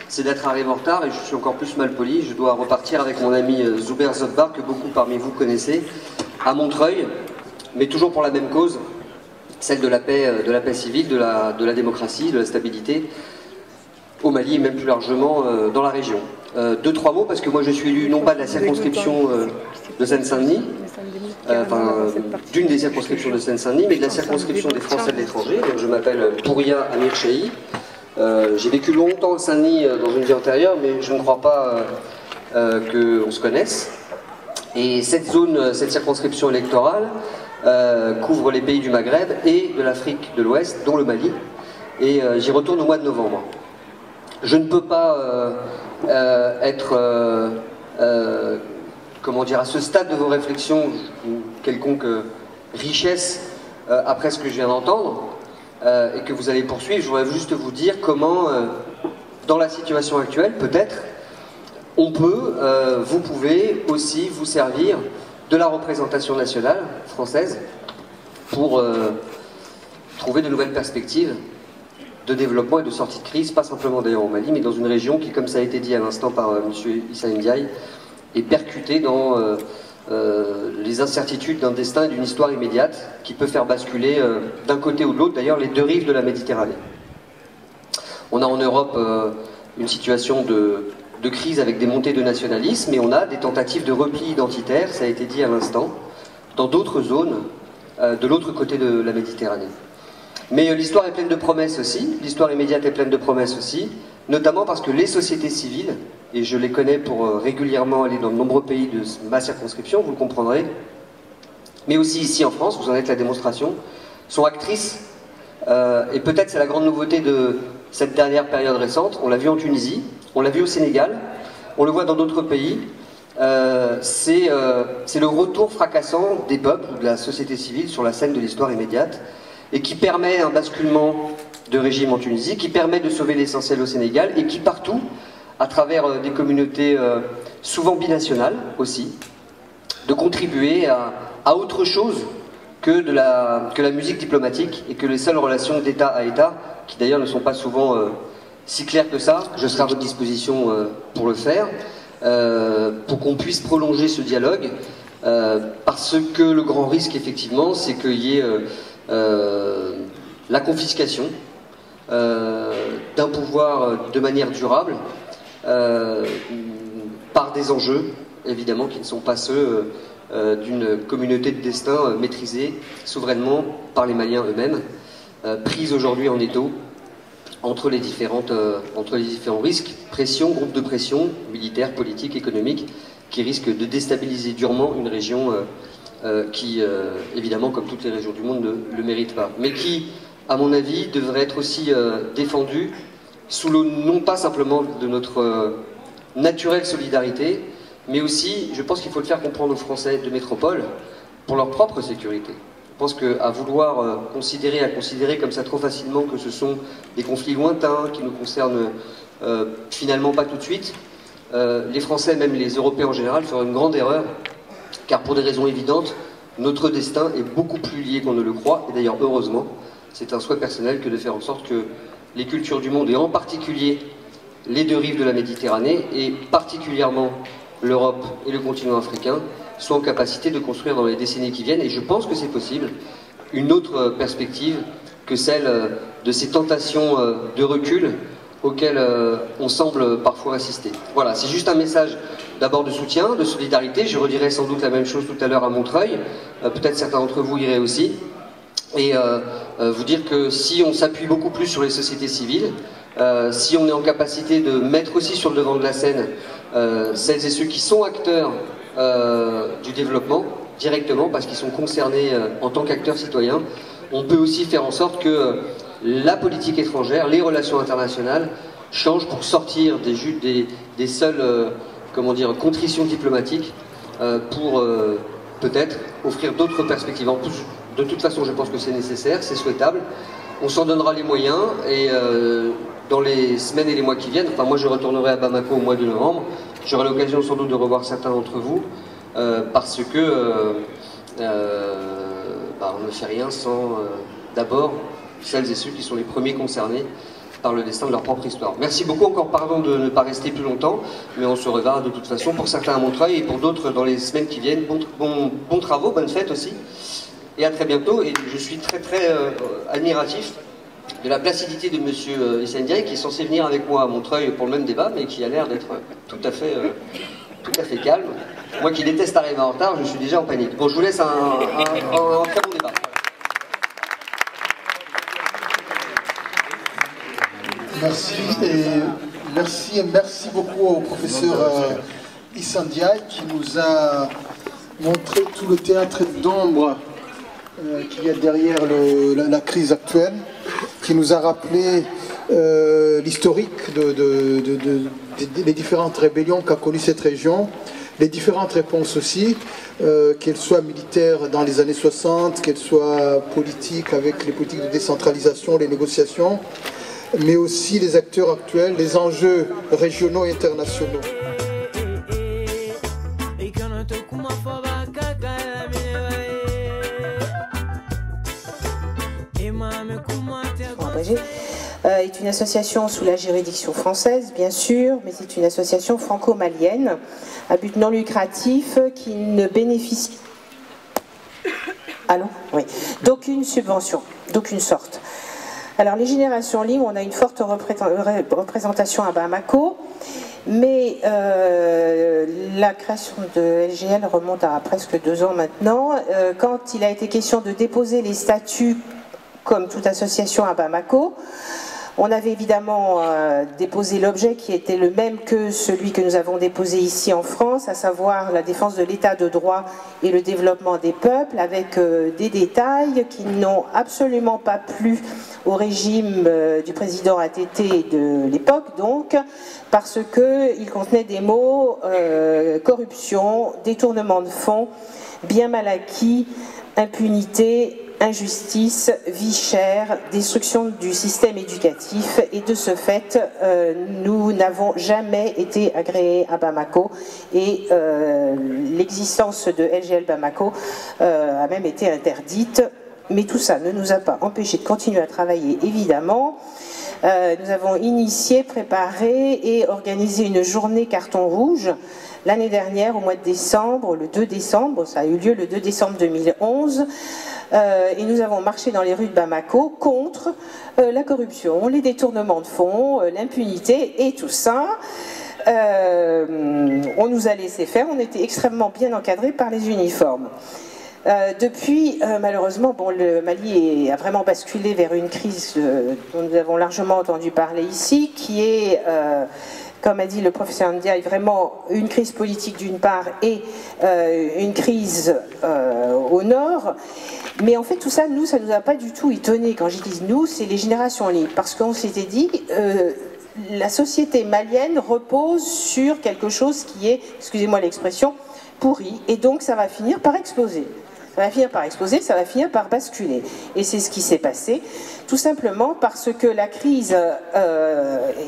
D: C'est d'être arrivé en retard et je suis encore plus mal poli. Je dois repartir avec mon ami Zuber Zotbar, que beaucoup parmi vous connaissez, à Montreuil, mais toujours pour la même cause, celle de la paix civile, de la démocratie, de la stabilité au Mali et même plus largement dans la région. Deux, trois mots, parce que moi je suis élu non pas de la circonscription de Seine-Saint-Denis, d'une des circonscriptions de Seine-Saint-Denis, mais de la circonscription des Français de l'étranger. Je m'appelle Pouria Amir Chehi. J'ai vécu longtemps au Saint-Denis dans une vie antérieure, mais je ne crois pas qu'on se connaisse. Et cette circonscription électorale couvre les pays du Maghreb et de l'Afrique de l'Ouest, dont le Mali. Et j'y retourne au mois de novembre. Je ne peux pas être comment dire, à ce stade de vos réflexions, quelconque richesse après ce que je viens d'entendre et que vous allez poursuivre. Je voudrais juste vous dire comment, dans la situation actuelle, peut-être, vous pouvez aussi vous servir de la représentation nationale française pour trouver de nouvelles perspectives de développement et de sortie de crise, pas simplement d'ailleurs au Mali, mais dans une région qui, comme ça a été dit à l'instant par M. Issa Ndiaye, est percutée dans les incertitudes d'un destin et d'une histoire immédiate qui peut faire basculer d'un côté ou de l'autre, d'ailleurs, les deux rives de la Méditerranée. On a en Europe une situation de crise avec des montées de nationalisme, et on a des tentatives de repli identitaire, ça a été dit à l'instant, dans d'autres zones de l'autre côté de la Méditerranée. Mais l'histoire est pleine de promesses aussi, l'histoire immédiate est pleine de promesses aussi, notamment parce que les sociétés civiles, et je les connais pour régulièrement aller dans de nombreux pays de ma circonscription, vous le comprendrez, mais aussi ici en France, vous en êtes la démonstration, sont actrices, et peut-être c'est la grande nouveauté de cette dernière période récente, on l'a vu en Tunisie, on l'a vu au Sénégal, on le voit dans d'autres pays, c'est le retour fracassant des peuples, de la société civile sur la scène de l'histoire immédiate, et qui permet un basculement de régime en Tunisie, qui permet de sauver l'essentiel au Sénégal, et qui partout, à travers des communautés souvent binationales aussi, de contribuer à autre chose que la musique diplomatique et que les seules relations d'État à État, qui d'ailleurs ne sont pas souvent si claires que ça. Je serai à votre disposition pour le faire, pour qu'on puisse prolonger ce dialogue, parce que le grand risque, effectivement, c'est qu'il y ait la confiscation d'un pouvoir de manière durable, par des enjeux, évidemment, qui ne sont pas ceux d'une communauté de destin maîtrisée souverainement par les Maliens eux-mêmes, prise aujourd'hui en étau entre les différents risques, pression, groupes de pression, militaires, politiques, économiques, qui risquent de déstabiliser durement une région qui, évidemment, comme toutes les régions du monde, ne le mérite pas. Mais qui, à mon avis, devrait être aussi défendue sous le non pas simplement de notre naturelle solidarité, mais aussi, je pense qu'il faut le faire comprendre aux Français de métropole pour leur propre sécurité. Je pense qu'à vouloir considérer comme ça trop facilement que ce sont des conflits lointains qui nous concernent finalement pas tout de suite, les Français, même les Européens en général, feraient une grande erreur, car pour des raisons évidentes, notre destin est beaucoup plus lié qu'on ne le croit, et d'ailleurs heureusement, c'est un souhait personnel que de faire en sorte que les cultures du monde, et en particulier les deux rives de la Méditerranée, et particulièrement l'Europe et le continent africain, soient en capacité de construire dans les décennies qui viennent, et je pense que c'est possible, une autre perspective que celle de ces tentations de recul auxquelles on semble parfois assister. Voilà, c'est juste un message d'abord de soutien, de solidarité. Je redirai sans doute la même chose tout à l'heure à Montreuil, peut-être certains d'entre vous iraient aussi, et vous dire que si on s'appuie beaucoup plus sur les sociétés civiles, si on est en capacité de mettre aussi sur le devant de la scène celles et ceux qui sont acteurs du développement directement, parce qu'ils sont concernés en tant qu'acteurs citoyens, on peut aussi faire en sorte que la politique étrangère, les relations internationales changent pour sortir des seules contritions diplomatiques pour peut-être offrir d'autres perspectives. En plus, de toute façon, je pense que c'est nécessaire, c'est souhaitable. On s'en donnera les moyens, et dans les semaines et les mois qui viennent, enfin moi je retournerai à Bamako au mois de novembre, j'aurai l'occasion sans doute de revoir certains d'entre vous, parce que on ne fait rien sans d'abord celles et ceux qui sont les premiers concernés par le destin de leur propre histoire. Merci beaucoup, encore pardon de ne pas rester plus longtemps, mais on se reverra de toute façon pour certains à Montreuil et pour d'autres dans les semaines qui viennent. Bons travaux, bonnes fêtes aussi, et à très bientôt. Et je suis très admiratif de la placidité de M. Issa Ndiaye, qui est censé venir avec moi à Montreuil pour le même débat, mais qui a l'air d'être tout à fait calme. Moi qui déteste arriver en retard, je suis déjà en panique. Bon, je vous laisse un très bon débat.
B: Merci beaucoup au professeur Issa Ndiaye qui nous a montré tout le théâtre d'ombre qu'il y a derrière la crise actuelle, qui nous a rappelé l'historique des différentes rébellions qu'a connues cette région, les différentes réponses aussi, qu'elles soient militaires dans les années 60, qu'elles soient politiques avec les politiques de décentralisation, les négociations, mais aussi les acteurs actuels, les enjeux régionaux et internationaux.
E: est une association sous la juridiction française, bien sûr, mais c'est une association franco-malienne à but non lucratif qui ne bénéficie oui, d'aucune subvention, d'aucune sorte. Alors les générations libres, on a une forte représentation à Bamako, mais la création de LGL remonte à presque 2 ans maintenant. Quand il a été question de déposer les statuts comme toute association à Bamako, on avait évidemment déposé l'objet qui était le même que celui que nous avons déposé ici en France, à savoir la défense de l'état de droit et le développement des peuples, avec des détails qui n'ont absolument pas plu au régime du président ATT de l'époque, donc, parce qu'il contenait des mots corruption, détournement de fonds, bien mal acquis, impunité, injustice, vie chère, destruction du système éducatif, et de ce fait, nous n'avons jamais été agréés à Bamako, et l'existence de LGL Bamako a même été interdite, mais tout ça ne nous a pas empêché de continuer à travailler, évidemment. Nous avons initié, préparé et organisé une journée carton rouge l'année dernière, au mois de décembre, le 2 décembre, ça a eu lieu le 2 décembre 2011, et nous avons marché dans les rues de Bamako contre la corruption, les détournements de fonds, l'impunité et tout ça. On nous a laissé faire, on était extrêmement bien encadrés par les uniformes. Depuis, malheureusement, bon, le Mali a vraiment basculé vers une crise dont nous avons largement entendu parler ici, qui est, comme a dit le professeur Ndiaye, vraiment une crise politique d'une part et une crise au nord. Mais en fait, tout ça, nous, ça ne nous a pas du tout étonné. Quand je dis nous, c'est les générations libres. Parce qu'on s'était dit, la société malienne repose sur quelque chose qui est, excusez-moi l'expression, pourri. Et donc, ça va finir par exploser. Ça va finir par exploser, ça va finir par basculer. Et c'est ce qui s'est passé, tout simplement parce que la crise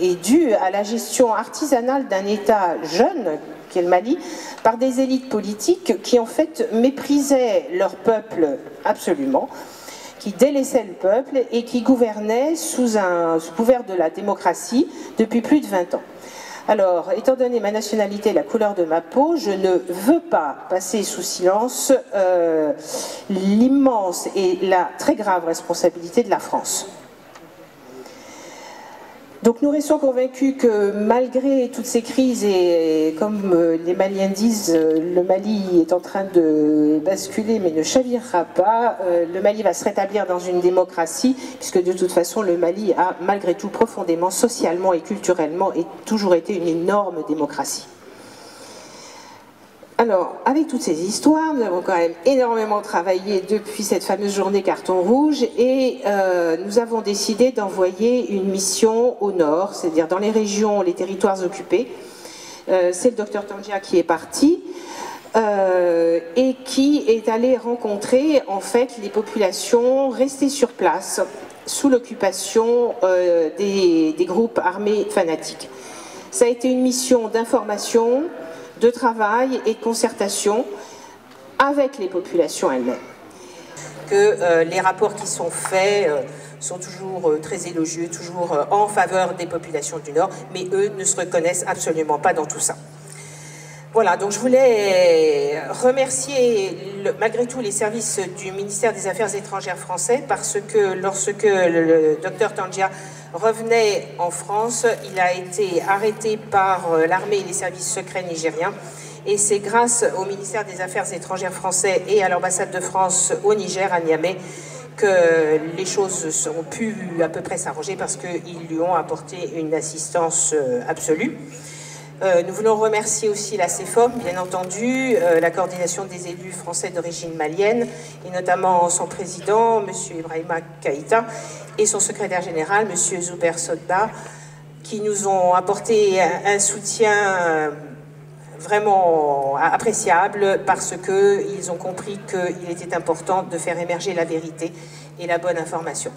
E: est due à la gestion artisanale d'un État jeune, qui est le Mali, par des élites politiques qui en fait méprisaient leur peuple absolument, qui délaissaient le peuple et qui gouvernaient sous couvert de la démocratie depuis plus de 20 ans. Alors, étant donné ma nationalité et la couleur de ma peau, je ne veux pas passer sous silence l'immense et la très grave responsabilité de la France. Donc nous restons convaincus que malgré toutes ces crises, et comme les Maliens disent, le Mali est en train de basculer mais ne chavirera pas, le Mali va se rétablir dans une démocratie, puisque de toute façon le Mali a malgré tout profondément, socialement et culturellement toujours été une énorme démocratie. Alors, avec toutes ces histoires, nous avons quand même énormément travaillé depuis cette fameuse journée carton rouge et nous avons décidé d'envoyer une mission au nord, c'est-à-dire dans les régions, les territoires occupés. C'est le docteur Tangia qui est parti et qui est allé rencontrer en fait les populations restées sur place sous l'occupation des groupes armés fanatiques. Ça a été une mission d'information, de travail et de concertation avec les populations elles-mêmes. Que les rapports qui sont faits sont toujours très élogieux, toujours en faveur des populations du Nord, mais eux ne se reconnaissent absolument pas dans tout ça. Voilà, donc je voulais remercier malgré tout les services du ministère des Affaires étrangères français parce que lorsque le docteur Tangia revenait en France, il a été arrêté par l'armée et les services secrets nigériens. Et c'est grâce au ministère des Affaires étrangères français et à l'ambassade de France au Niger, à Niamey, que les choses ont pu à peu près s'arranger parce qu'ils lui ont apporté une assistance absolue. Nous voulons remercier aussi la CEFOM, bien entendu, la coordination des élus français d'origine malienne, et notamment son président, M. Ibrahima Keïta, et son secrétaire général, M. Zouber Sodda, qui nous ont apporté un soutien vraiment appréciable parce qu'ils ont compris qu'il était important de faire émerger la vérité et la bonne information.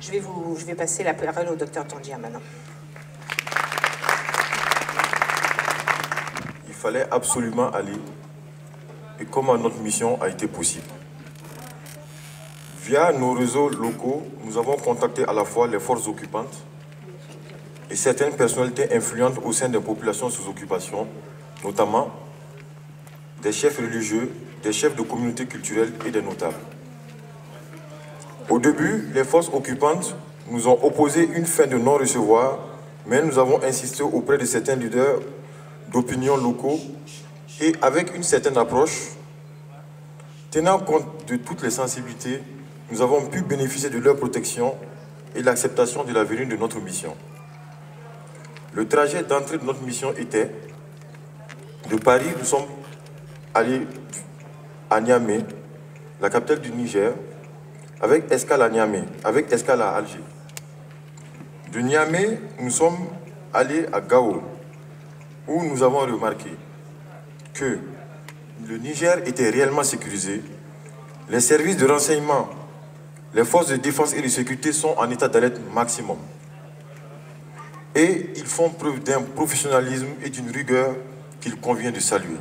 E: Je vais passer la parole au docteur Tangia maintenant.
F: Il fallait absolument aller, et comment notre mission a été possible. Via nos réseaux locaux, nous avons contacté à la fois les forces occupantes et certaines personnalités influentes au sein des populations sous occupation, notamment des chefs religieux, des chefs de communautés culturelles et des notables. Au début, les forces occupantes nous ont opposé une fin de non-recevoir, mais nous avons insisté auprès de certains leaders d'opinion locaux et avec une certaine approche, tenant compte de toutes les sensibilités, nous avons pu bénéficier de leur protection et de l'acceptation de la venue de notre mission. Le trajet d'entrée de notre mission était de Paris, nous sommes allés à Niamey, la capitale du Niger, avec escale à Niamey, avec escale à Alger. De Niamey, nous sommes allés à Gao, où nous avons remarqué que le Niger était réellement sécurisé, les services de renseignement, les forces de défense et de sécurité sont en état d'alerte maximum. Et ils font preuve d'un professionnalisme et d'une rigueur qu'il convient de saluer.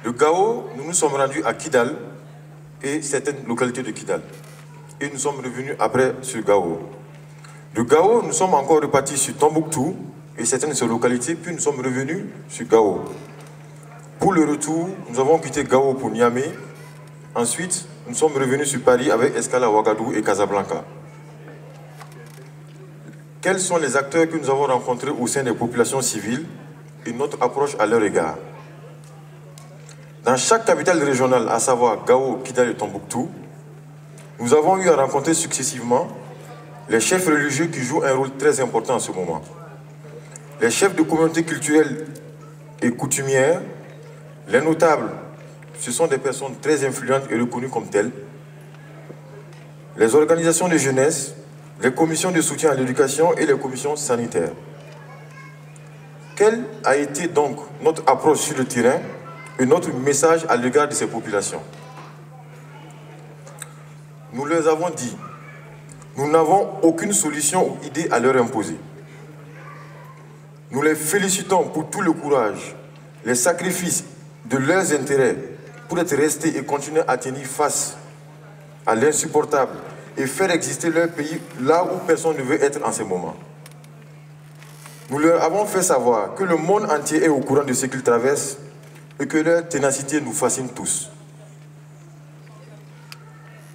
F: De Gao, nous nous sommes rendus à Kidal et certaines localités de Kidal. Et nous sommes revenus après sur Gao. De Gao, nous sommes encore repartis sur Tombouctou et certaines de ces localités, puis nous sommes revenus sur Gao. Pour le retour, nous avons quitté Gao pour Niamey. Ensuite, nous sommes revenus sur Paris avec escale à Ouagadougou et Casablanca. Quels sont les acteurs que nous avons rencontrés au sein des populations civiles et notre approche à leur égard? Dans chaque capitale régionale, à savoir Gao, Kidal et Tombouctou, nous avons eu à rencontrer successivement les chefs religieux qui jouent un rôle très important en ce moment, les chefs de communautés culturelles et coutumières, les notables, ce sont des personnes très influentes et reconnues comme telles, les organisations de jeunesse, les commissions de soutien à l'éducation et les commissions sanitaires. Quelle a été donc notre approche sur le terrain et notre message à l'égard de ces populations? Nous leur avons dit, nous n'avons aucune solution ou idée à leur imposer. Nous les félicitons pour tout le courage, les sacrifices de leurs intérêts pour être restés et continuer à tenir face à l'insupportable et faire exister leur pays là où personne ne veut être en ce moment. Nous leur avons fait savoir que le monde entier est au courant de ce qu'ils traversent et que leur ténacité nous fascine tous.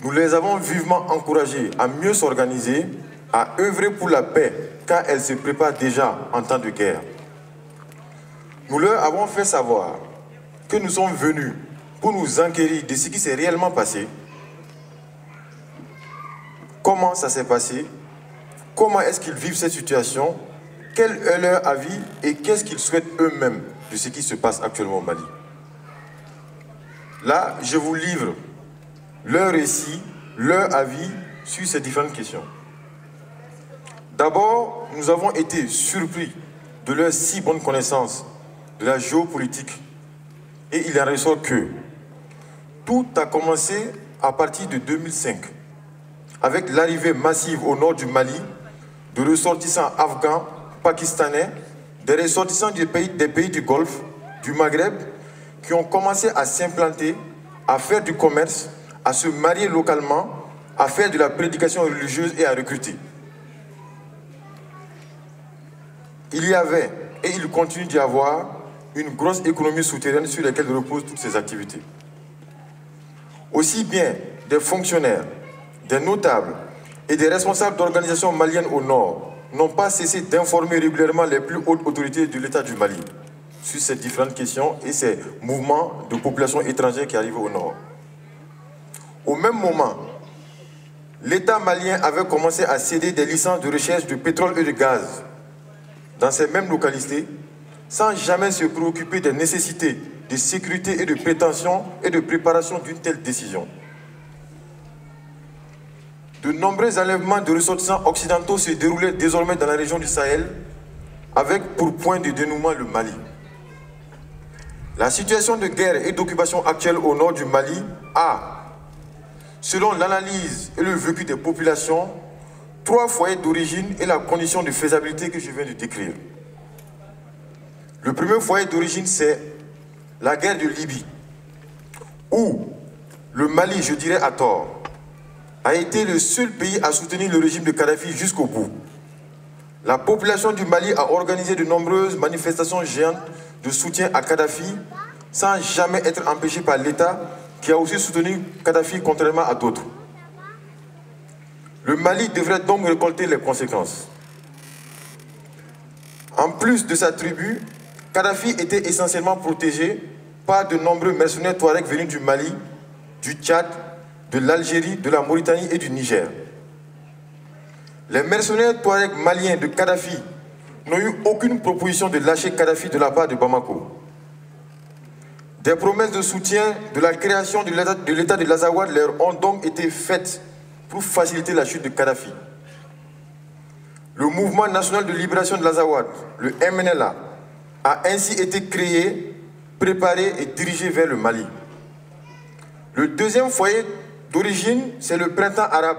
F: Nous les avons vivement encouragés à mieux s'organiser, à œuvrer pour la paix, car elle se prépare déjà en temps de guerre. Nous leur avons fait savoir que nous sommes venus pour nous enquérir de ce qui s'est réellement passé, comment ça s'est passé, comment est-ce qu'ils vivent cette situation, quel est leur avis et qu'est-ce qu'ils souhaitent eux-mêmes de ce qui se passe actuellement au Mali. Là, je vous livre leur récit, leur avis sur ces différentes questions. D'abord, nous avons été surpris de leur si bonne connaissance de la géopolitique et il en ressort que tout a commencé à partir de 2005 avec l'arrivée massive au nord du Mali de ressortissants afghans, pakistanais, des ressortissants des pays du Golfe, du Maghreb, qui ont commencé à s'implanter, à faire du commerce, à se marier localement, à faire de la prédication religieuse et à recruter. Il y avait, et il continue d'y avoir, une grosse économie souterraine sur laquelle reposent toutes ces activités. Aussi bien des fonctionnaires, des notables et des responsables d'organisations maliennes au nord n'ont pas cessé d'informer régulièrement les plus hautes autorités de l'État du Mali sur ces différentes questions et ces mouvements de population étrangère qui arrivent au nord. Au même moment, l'État malien avait commencé à céder des licences de recherche de pétrole et de gaz dans ces mêmes localités, sans jamais se préoccuper des nécessités de sécurité et de prétention et de préparation d'une telle décision. De nombreux enlèvements de ressortissants occidentaux se déroulaient désormais dans la région du Sahel, avec pour point de dénouement le Mali. La situation de guerre et d'occupation actuelle au nord du Mali a, selon l'analyse et le vécu des populations, 3 foyers d'origine et la condition de faisabilité que je viens de décrire. Le premier foyer d'origine, c'est la guerre de Libye, où le Mali, je dirais à tort, a été le seul pays à soutenir le régime de Kadhafi jusqu'au bout. la population du Mali a organisé de nombreuses manifestations géantes de soutien à Kadhafi sans jamais être empêchée par l'État qui a aussi soutenu Kadhafi contrairement à d'autres. Le Mali devrait donc récolter les conséquences. En plus de sa tribu, Kadhafi était essentiellement protégé par de nombreux mercenaires touaregs venus du Mali, du Tchad, de l'Algérie, de la Mauritanie et du Niger. Les mercenaires touaregs maliens de Kadhafi n'ont eu aucune proposition de lâcher Kadhafi de la part de Bamako. Des promesses de soutien de la création de l'État de l'Azawad leur ont donc été faites pour faciliter la chute de Kadhafi. Le mouvement national de libération de l'Azawad, le MNLA, a ainsi été créé, préparé et dirigé vers le Mali. Le deuxième foyer d'origine, c'est le printemps arabe,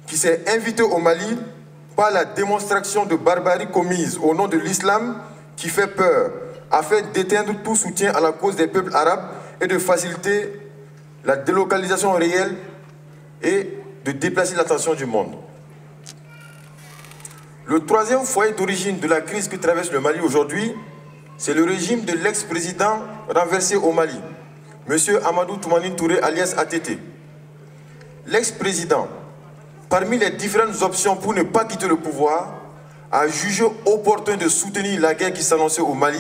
F: qui s'est invité au Mali par la démonstration de barbarie commise au nom de l'islam qui fait peur, afin d'éteindre tout soutien à la cause des peuples arabes et de faciliter la délocalisation réelle et de déplacer l'attention du monde. Le troisième foyer d'origine de la crise que traverse le Mali aujourd'hui, c'est le régime de l'ex-président renversé au Mali, M. Amadou Toumani Touré alias ATT. L'ex-président, parmi les différentes options pour ne pas quitter le pouvoir, a jugé opportun de soutenir la guerre qui s'annonçait au Mali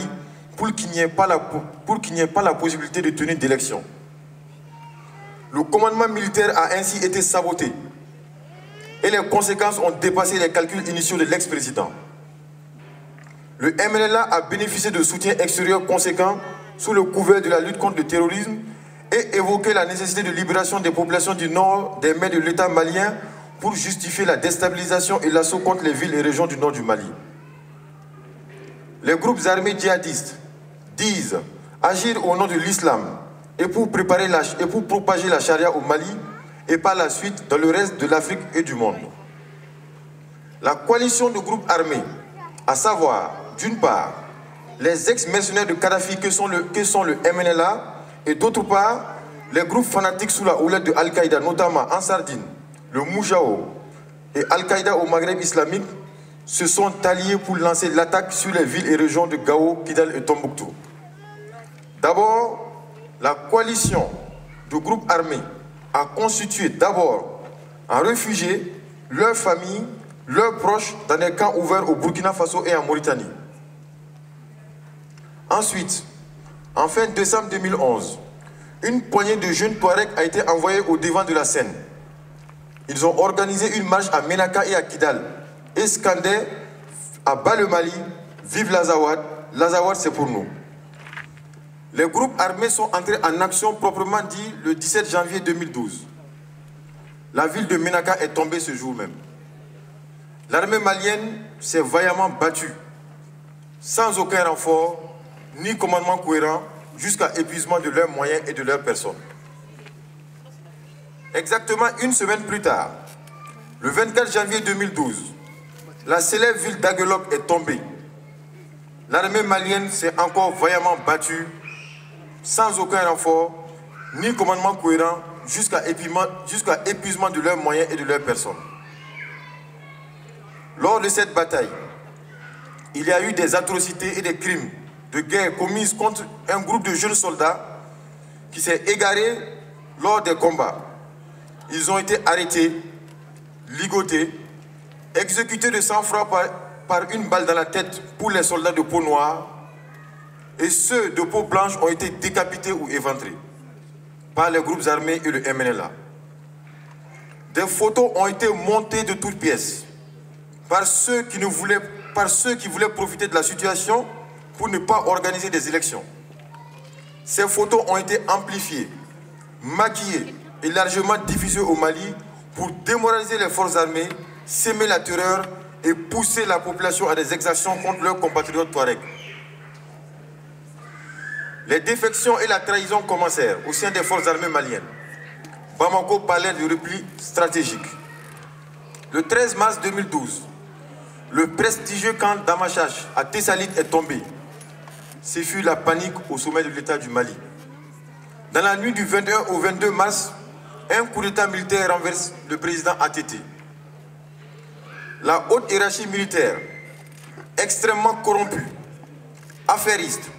F: pour qu'il n'y ait pas la possibilité de tenir d'élection. Le commandement militaire a ainsi été saboté et les conséquences ont dépassé les calculs initiaux de l'ex-président. Le MNLA a bénéficié de soutien extérieur conséquent sous le couvert de la lutte contre le terrorisme et évoqué la nécessité de libération des populations du nord des mains de l'État malien pour justifier la déstabilisation et l'assaut contre les villes et régions du nord du Mali. Les groupes armés djihadistes disent agir au nom de l'islam et pour propager la charia au Mali et par la suite dans le reste de l'Afrique et du monde. La coalition de groupes armés, à savoir, d'une part, les ex-mercenaires de Kadhafi que sont le MNLA et d'autre part, les groupes fanatiques sous la houlette de Al-Qaïda, notamment en Sardine, le Moujao et Al-Qaïda au Maghreb islamique, se sont alliés pour lancer l'attaque sur les villes et régions de Gao, Kidal et Tombouctou. D'abord, la coalition de groupes armés a constitué d'abord en réfugiés, leurs familles, leurs proches dans des camps ouverts au Burkina Faso et en Mauritanie. Ensuite, en fin décembre 2011, une poignée de jeunes Touaregs a été envoyée au devant de la scène. Ils ont organisé une marche à Ménaka et à Kidal et scandaient à bas le Mali, vive l'Azawad, l'Azawad c'est pour nous. Les groupes armés sont entrés en action proprement dit le 17 janvier 2012. La ville de Ménaka est tombée ce jour même. L'armée malienne s'est vaillamment battue, sans aucun renfort, ni commandement cohérent, jusqu'à épuisement de leurs moyens et de leurs personnes. Exactement une semaine plus tard, le 24 janvier 2012, la célèbre ville d'Aguelok est tombée. L'armée malienne s'est encore vaillamment battue, sans aucun renfort, ni commandement cohérent, jusqu'à épuisement de leurs moyens et de leurs personnes. Lors de cette bataille, il y a eu des atrocités et des crimes de guerre commises contre un groupe de jeunes soldats qui s'est égaré lors des combats. Ils ont été arrêtés, ligotés, exécutés de sang-froid par une balle dans la tête pour les soldats de peau noire, et ceux de peau blanche ont été décapités ou éventrés par les groupes armés et le MNLA. Des photos ont été montées de toutes pièces par ceux qui voulaient profiter de la situation pour ne pas organiser des élections. Ces photos ont été amplifiées, maquillées et largement diffusées au Mali pour démoraliser les forces armées, s'aimer la terreur et pousser la population à des exactions contre leurs compatriotes Touaregs. Les défections et la trahison commencèrent au sein des forces armées maliennes. Bamako parlait de repli stratégique. Le 13 mars 2012, le prestigieux camp d'Amachache à Tessalit est tombé. Ce fut la panique au sommet de l'État du Mali. Dans la nuit du 21 au 22 mars, un coup d'État militaire renverse le président ATT. la haute hiérarchie militaire, extrêmement corrompue, affairiste,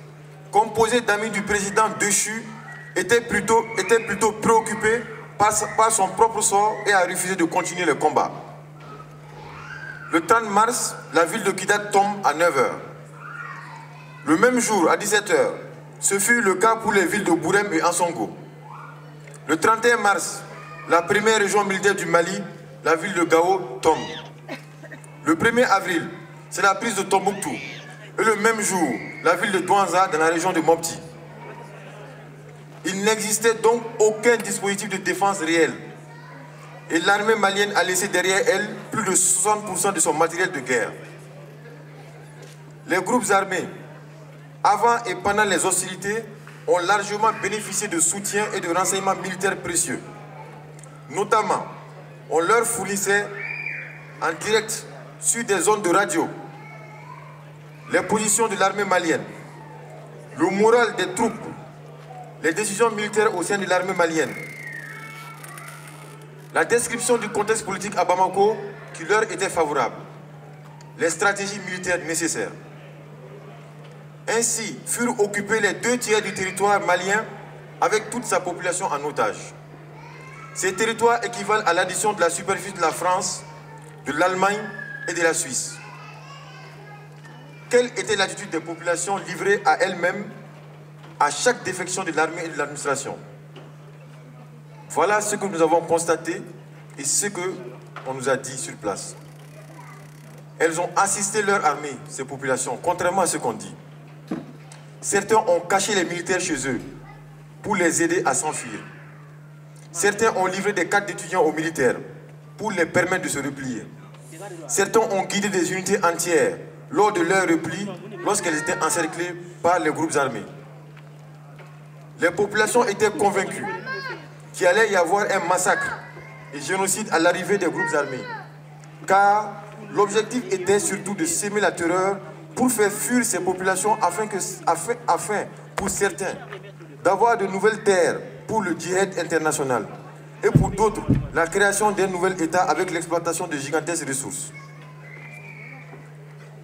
F: composée d'amis du président déchu, était plutôt préoccupée par son propre sort et a refusé de continuer le combat. Le 30 mars, la ville de Kidal tombe à 9 h. Le même jour, à 17 h, ce fut le cas pour les villes de Bourem et Ansongo. Le 31 mars, la première région militaire du Mali, la ville de Gao, tombe. Le 1er avril, c'est la prise de Tombouctou. Et le même jour, la ville de Douanza dans la région de Mopti. Il n'existait donc aucun dispositif de défense réel. Et l'armée malienne a laissé derrière elle plus de 60% de son matériel de guerre. Les groupes armés, avant et pendant les hostilités, ont largement bénéficié de soutien et de renseignements militaires précieux. Notamment, on leur fournissait en direct sur des zones de radio les positions de l'armée malienne, le moral des troupes, les décisions militaires au sein de l'armée malienne, la description du contexte politique à Bamako qui leur était favorable, les stratégies militaires nécessaires. Ainsi furent occupés les 2/3 du territoire malien avec toute sa population en otage. Ces territoires équivalent à l'addition de la superficie de la France, de l'Allemagne et de la Suisse. Quelle était l'attitude des populations livrées à elles-mêmes à chaque défection de l'armée et de l'administration? Voilà ce que nous avons constaté et ce qu'on nous a dit sur place. Elles ont assisté leur armée, ces populations, contrairement à ce qu'on dit. Certains ont caché les militaires chez eux pour les aider à s'enfuir. Certains ont livré des cartes d'étudiants aux militaires pour les permettre de se replier. Certains ont guidé des unités entières lors de leur repli lorsqu'elles étaient encerclées par les groupes armés. Les populations étaient convaincues qu'il allait y avoir un massacre et génocide à l'arrivée des groupes armés, car l'objectif était surtout de s'aimer la terreur pour faire fuir ces populations afin pour certains, d'avoir de nouvelles terres pour le djihad international et pour d'autres, la création d'un nouvel État avec l'exploitation de gigantesques ressources.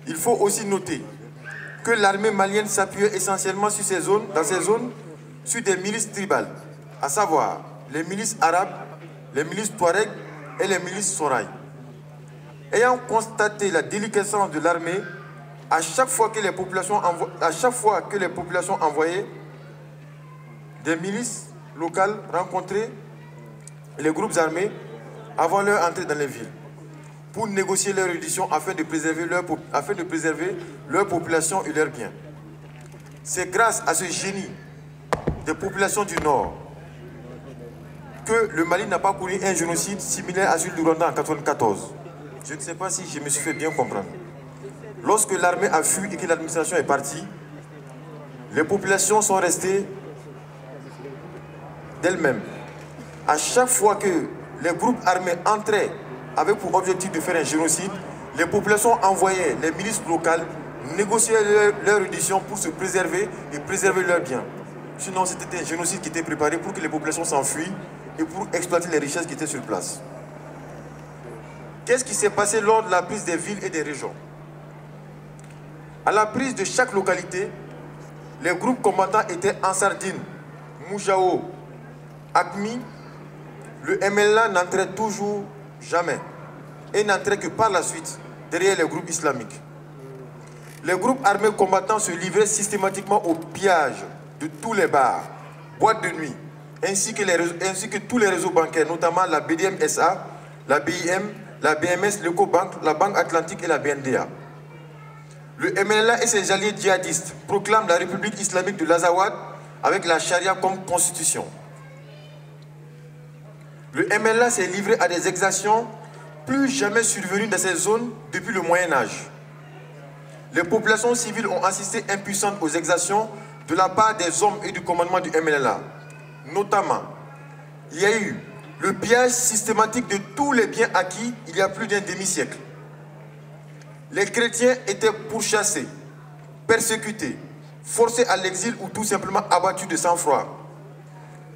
F: Il faut aussi noter que l'armée malienne s'appuyait essentiellement sur dans ces zones sur des milices tribales, à savoir les milices arabes, les milices touareg et les milices soraï. Ayant constaté la déliquescence de l'armée, à chaque fois que les populations envoyaient des milices locales rencontraient les groupes armés avant leur entrée dans les villes pour négocier leur reddition afin de préserver leur population et leurs biens. C'est grâce à ce génie des populations du Nord que le Mali n'a pas connu un génocide similaire à celui du Rwanda en 1994. Je ne sais pas si je me suis fait bien comprendre. Lorsque l'armée a fui et que l'administration est partie, les populations sont restées d'elles-mêmes. À chaque fois que les groupes armés entraient avec pour objectif de faire un génocide, les populations envoyaient les milices locales négocier leur reddition pour se préserver et préserver leurs biens. Sinon, c'était un génocide qui était préparé pour que les populations s'enfuient et pour exploiter les richesses qui étaient sur place. Qu'est-ce qui s'est passé lors de la prise des villes et des régions? À la prise de chaque localité, les groupes combattants étaient en Sardine, Moujao, Akmi. Le MLA n'entrait toujours jamais et n'entrait que par la suite derrière les groupes islamiques. Les groupes armés combattants se livraient systématiquement au pillage de tous les bars, boîtes de nuit, ainsi que tous les réseaux bancaires, notamment la BDM SA, la BIM, la BMS, l'Ecobank, la Banque Atlantique et la BNDA. Le MLA et ses alliés djihadistes proclament la République islamique de l'Azawad avec la charia comme constitution. Le MLA s'est livré à des exactions plus jamais survenues dans ces zones depuis le Moyen-Âge. Les populations civiles ont assisté impuissantes aux exactions de la part des hommes et du commandement du MLA. Notamment, il y a eu le pillage systématique de tous les biens acquis il y a plus d'un demi-siècle. Les chrétiens étaient pourchassés, persécutés, forcés à l'exil ou tout simplement abattus de sang-froid.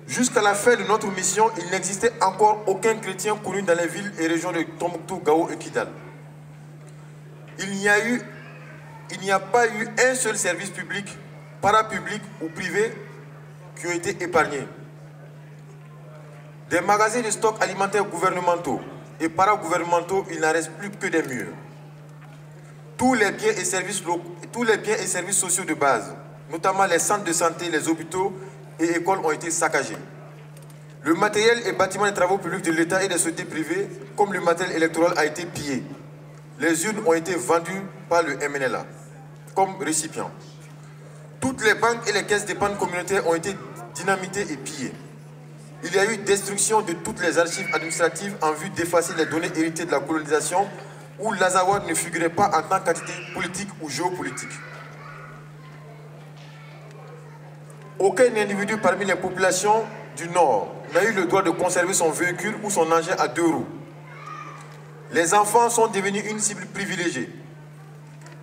F: Jusqu'à la fin de notre mission, il n'existait encore aucun chrétien connu dans les villes et régions de Tombouctou, Gao et Kidal. il n'y a pas eu un seul service public, parapublic ou privé qui ont été épargnés. Des magasins de stock alimentaires gouvernementaux et paragouvernementaux, il n'en reste plus que des murs. Tous les biens et services sociaux de base, notamment les centres de santé, les hôpitaux et écoles ont été saccagés. Le matériel et bâtiments des travaux publics de l'État et des sociétés privées, comme le matériel électoral, a été pillé. Les urnes ont été vendues par le MNLA comme récipient. Toutes les banques et les caisses d'épargne communautaires ont été dynamitées et pillées. Il y a eu destruction de toutes les archives administratives en vue d'effacer les données héritées de la colonisation où l'Azawad ne figurait pas en tant qu'entité politique ou géopolitique. Aucun individu parmi les populations du Nord n'a eu le droit de conserver son véhicule ou son engin à 2 roues. Les enfants sont devenus une cible privilégiée,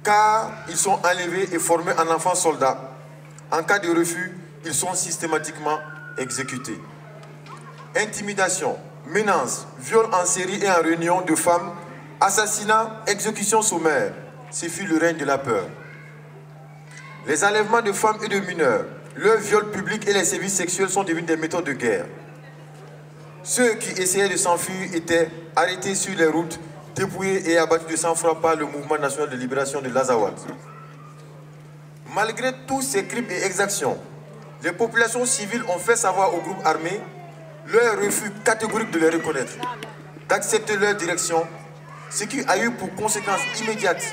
F: car ils sont enlevés et formés en enfants soldats. En cas de refus, ils sont systématiquement exécutés. Intimidation, menaces, viols en série et en réunion de femmes, assassinats, exécutions sommaires, ce fut le règne de la peur. Les enlèvements de femmes et de mineurs, leurs viols publics et les sévices sexuels sont devenus des méthodes de guerre. Ceux qui essayaient de s'enfuir étaient arrêtés sur les routes, dépouillés et abattus de sang-froid par le mouvement national de libération de l'Azawad. Malgré tous ces crimes et exactions, les populations civiles ont fait savoir aux groupes armés leur refus catégorique de les reconnaître, d'accepter leur direction, ce qui a eu pour conséquence immédiate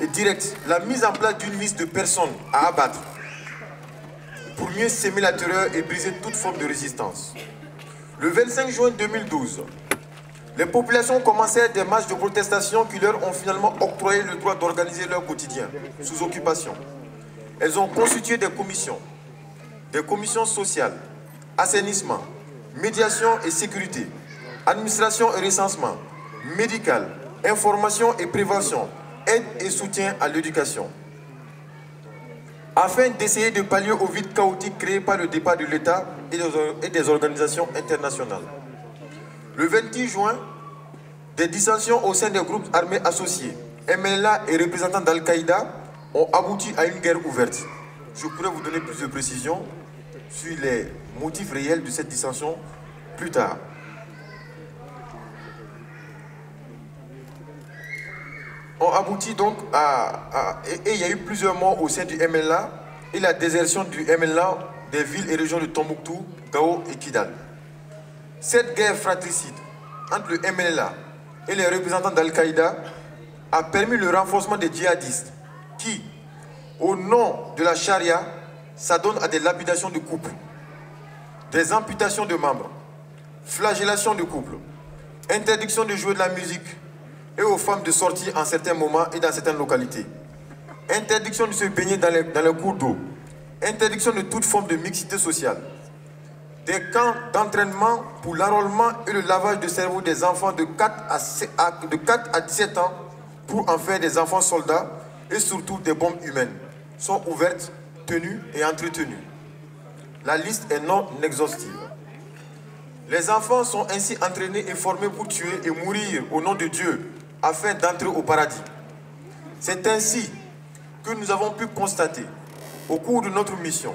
F: et directe la mise en place d'une liste de personnes à abattre pour mieux s'aimer la terreur et briser toute forme de résistance. Le 25 juin 2012, les populations commencèrent des marches de protestation qui leur ont finalement octroyé le droit d'organiser leur quotidien sous occupation. Elles ont constitué des commissions sociales, assainissement, médiation et sécurité, administration et recensement, médical, information et prévention, aide et soutien à l'éducation. Afin d'essayer de pallier au vide chaotique créé par le départ de l'État et des organisations internationales. Le 28 juin, des dissensions au sein des groupes armés associés, MLA et représentants d'Al-Qaïda, ont abouti à une guerre ouverte. Je pourrais vous donner plus de précisions sur les motifs réels de cette dissension plus tard. On aboutit donc et il y a eu plusieurs morts au sein du MLA et la désertion du MLA des villes et régions de Tombouctou, Gao et Kidal. Cette guerre fratricide entre le MLA et les représentants d'Al-Qaïda a permis le renforcement des djihadistes qui, au nom de la charia, s'adonnent à des lapidations de couples, des amputations de membres, flagellation de couples, interdiction de jouer de la musique, et aux femmes de sortir en certains moments et dans certaines localités. Interdiction de se baigner dans les cours d'eau. Interdiction de toute forme de mixité sociale. Des camps d'entraînement pour l'enrôlement et le lavage de cerveau des enfants de 4 à 17 ans pour en faire des enfants soldats et surtout des bombes humaines sont ouvertes, tenues et entretenues. La liste est non exhaustive. Les enfants sont ainsi entraînés et formés pour tuer et mourir au nom de Dieu afin d'entrer au paradis. C'est ainsi que nous avons pu constater au cours de notre mission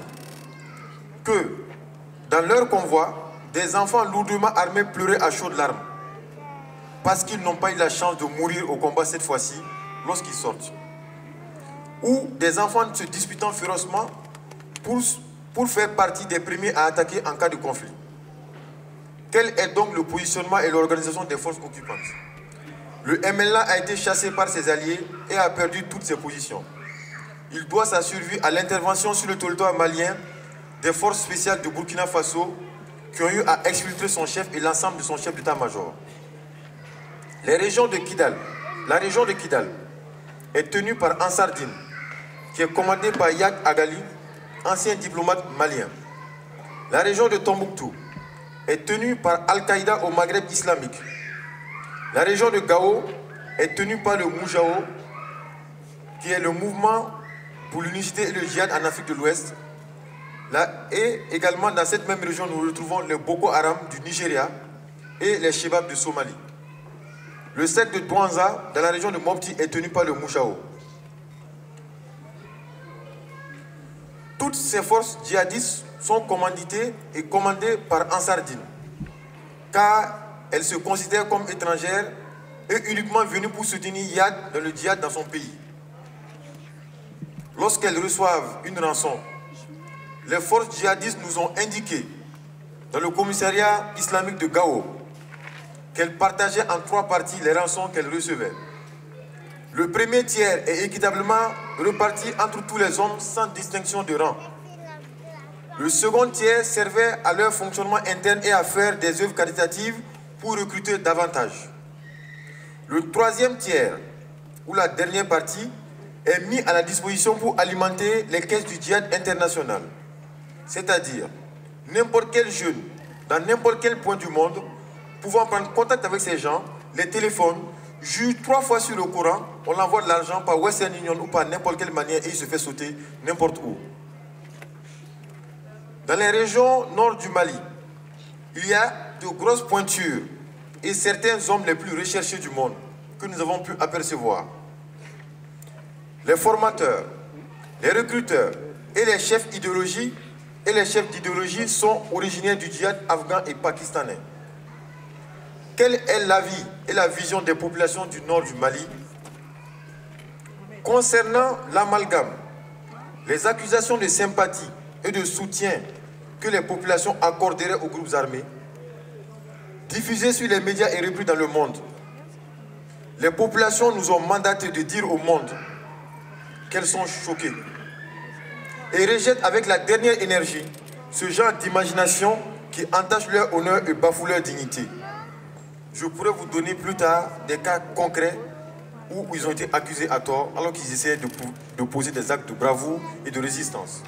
F: que dans leur convoi, des enfants lourdement armés pleuraient à chaudes larmes parce qu'ils n'ont pas eu la chance de mourir au combat cette fois-ci lorsqu'ils sortent. Ou des enfants se disputant férocement pour faire partie des premiers à attaquer en cas de conflit. Quel est donc le positionnement et l'organisation des forces occupantes? Le MLA a été chassé par ses alliés et a perdu toutes ses positions. Il doit sa survie à l'intervention sur le territoire malien des forces spéciales de Burkina Faso qui ont eu à exfiltrer son chef et l'ensemble de son chef d'état-major. La région de Kidal est tenue par Ansardine, qui est commandé par Yak Agali, ancien diplomate malien. La région de Tombouctou est tenue par Al-Qaïda au Maghreb islamique. La région de Gao est tenue par le Moujao, qui est le mouvement pour l'unicité et le djihad en Afrique de l'Ouest. Et également dans cette même région, nous retrouvons le Boko Haram du Nigeria et les Shebabs de Somalie. le cercle de Douanza, dans la région de Mopti, est tenu par le Mouchao. Toutes ces forces djihadistes sont commanditées et commandées par Ansar-Dine, car elles se considèrent comme étrangères et uniquement venues pour soutenir Yad dans le djihad dans son pays. Lorsqu'elles reçoivent une rançon, les forces djihadistes nous ont indiqué dans le commissariat islamique de Gao qu'elles partageaient en 3 parties les rançons qu'elles recevaient. Le premier tiers est équitablement reparti entre tous les hommes sans distinction de rang. Le second tiers servait à leur fonctionnement interne et à faire des œuvres caritatives pour recruter davantage. Le troisième tiers, ou la dernière partie, est mis à la disposition pour alimenter les caisses du djihad international. C'est-à-dire, n'importe quel jeune, dans n'importe quel point du monde, pouvant prendre contact avec ces gens, les téléphones, jure 3 fois sur le Coran, on l'envoie de l'argent par Western Union ou par n'importe quelle manière et il se fait sauter n'importe où. Dans les régions nord du Mali, il y a de grosses pointures et certains hommes les plus recherchés du monde que nous avons pu apercevoir. Les formateurs, les recruteurs et les chefs d'idéologie sont originaires du djihad afghan et pakistanais. Quelle est l'avis et la vision des populations du nord du Mali? Concernant l'amalgame, les accusations de sympathie et de soutien que les populations accorderaient aux groupes armés, diffusées sur les médias et reprises dans le monde, les populations nous ont mandaté de dire au monde qu'elles sont choquées et rejettent avec la dernière énergie ce genre d'imagination qui entache leur honneur et bafoue leur dignité. Je pourrais vous donner plus tard des cas concrets où ils ont été accusés à tort alors qu'ils essayaient de poser des actes de bravoure et de résistance.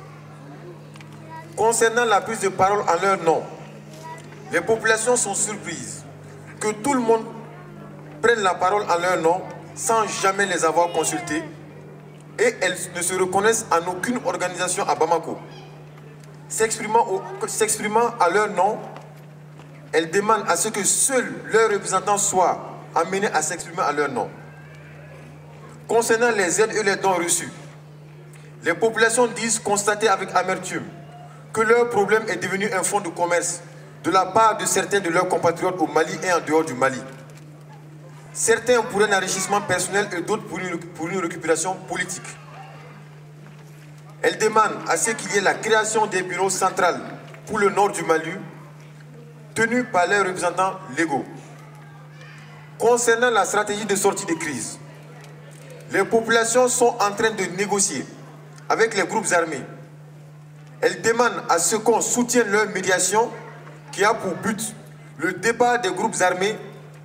F: Concernant la prise de parole en leur nom, les populations sont surprises que tout le monde prenne la parole en leur nom sans jamais les avoir consultés et elles ne se reconnaissent en aucune organisation à Bamako. S'exprimant à leur nom, elles demandent à ce que seuls leurs représentants soient amenés à s'exprimer à leur nom. Concernant les aides et les dons reçus, les populations disent constater avec amertume que leur problème est devenu un fonds de commerce de la part de certains de leurs compatriotes au Mali et en dehors du Mali. Certains pour un enrichissement personnel et d'autres pour une récupération politique. Elles demandent à ce qu'il y ait la création des bureaux centrales pour le nord du Mali, tenus par leurs représentants légaux. Concernant la stratégie de sortie de crise, les populations sont en train de négocier avec les groupes armés. Elles demandent à ce qu'on soutienne leur médiation qui a pour but le départ des groupes armés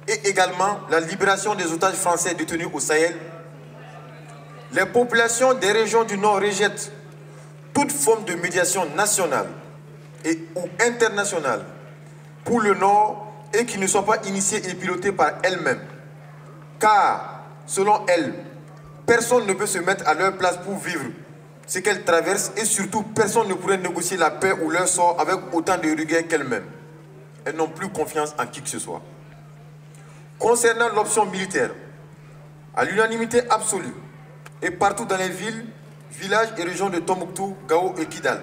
F: et également la libération des otages français détenus au Sahel. Les populations des régions du Nord rejettent toute forme de médiation nationale ou internationale pour le Nord et qui ne soit pas initiée et pilotée par elles-mêmes. Car, selon elles, personne ne peut se mettre à leur place pour vivre ce qu'elles traversent et surtout personne ne pourrait négocier la paix ou leur sort avec autant de rigueur qu'elles-mêmes. Elles n'ont plus confiance en qui que ce soit. Concernant l'option militaire, à l'unanimité absolue, et partout dans les villes, villages et régions de Tombouctou, Gao et Kidal,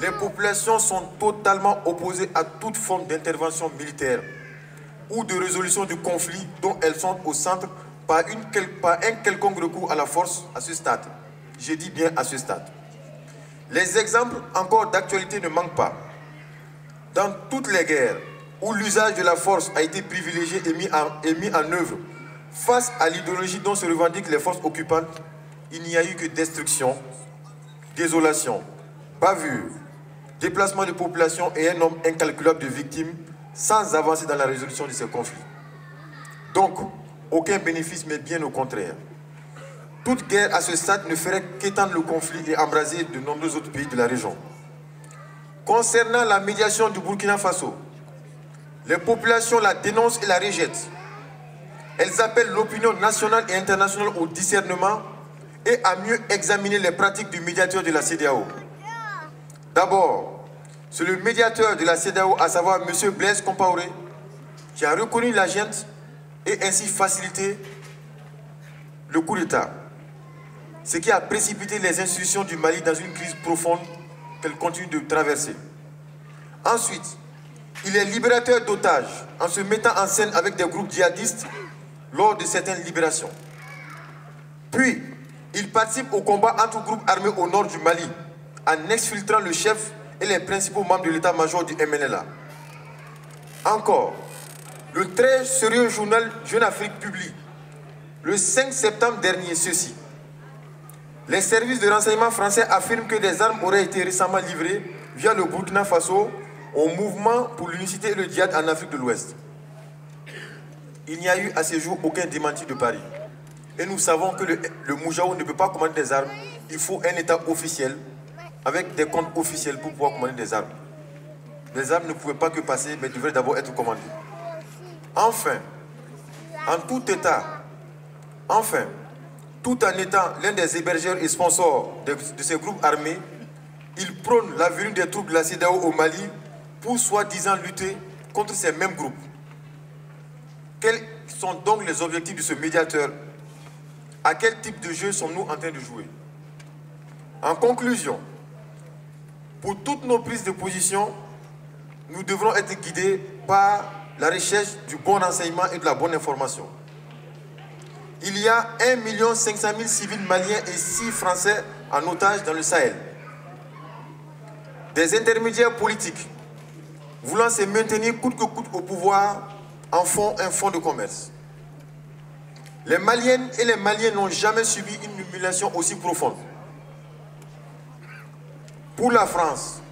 F: les populations sont totalement opposées à toute forme d'intervention militaire ou de résolution du conflit dont elles sont au centre par un quelconque recours à la force à ce stade. Je dis bien à ce stade. Les exemples encore d'actualité ne manquent pas. Dans toutes les guerres où l'usage de la force a été privilégié et mis en œuvre face à l'idéologie dont se revendiquent les forces occupantes, il n'y a eu que destruction, désolation, bavure, déplacement de population et un nombre incalculable de victimes sans avancer dans la résolution de ces conflits. Donc, aucun bénéfice, mais bien au contraire. Toute guerre à ce stade ne ferait qu'étendre le conflit et embraser de nombreux autres pays de la région. Concernant la médiation du Burkina Faso, les populations la dénoncent et la rejettent. Elles appellent l'opinion nationale et internationale au discernement et à mieux examiner les pratiques du médiateur de la CEDEAO. D'abord, c'est le médiateur de la CEDEAO, à savoir M. Blaise Compaoré, qui a reconnu la junte et ainsi faciliter le coup d'État, ce qui a précipité les institutions du Mali dans une crise profonde qu'elle continue de traverser. Ensuite, il est libérateur d'otages en se mettant en scène avec des groupes djihadistes lors de certaines libérations. Puis, il participe au combat entre groupes armés au nord du Mali en exfiltrant le chef et les principaux membres de l'état-major du MNLA. Encore, le très sérieux journal Jeune Afrique publie le 5 septembre dernier ceci. Les services de renseignement français affirment que des armes auraient été récemment livrées via le Burkina Faso au mouvement pour l'unicité et le djihad en Afrique de l'Ouest. Il n'y a eu à ce jour aucun démenti de Paris. Et nous savons que le Moujaou ne peut pas commander des armes. Il faut un État officiel, avec des comptes officiels pour pouvoir commander des armes. Les armes ne pouvaient pas que passer, mais devraient d'abord être commandées. Enfin, tout en étant l'un des hébergeurs et sponsors de ces groupes armés, il prône la venue des troupes de la CEDEAO au Mali pour soi-disant lutter contre ces mêmes groupes. Quels sont donc les objectifs de ce médiateur? À quel type de jeu sommes-nous en train de jouer? En conclusion, pour toutes nos prises de position, nous devrons être guidés par la recherche du bon renseignement et de la bonne information. Il y a 1 500 000 civils maliens et 6 Français en otage dans le Sahel. Des intermédiaires politiques voulant se maintenir coûte que coûte au pouvoir en font un fonds de commerce. Les Maliennes et les Maliens n'ont jamais subi une humiliation aussi profonde. Pour la France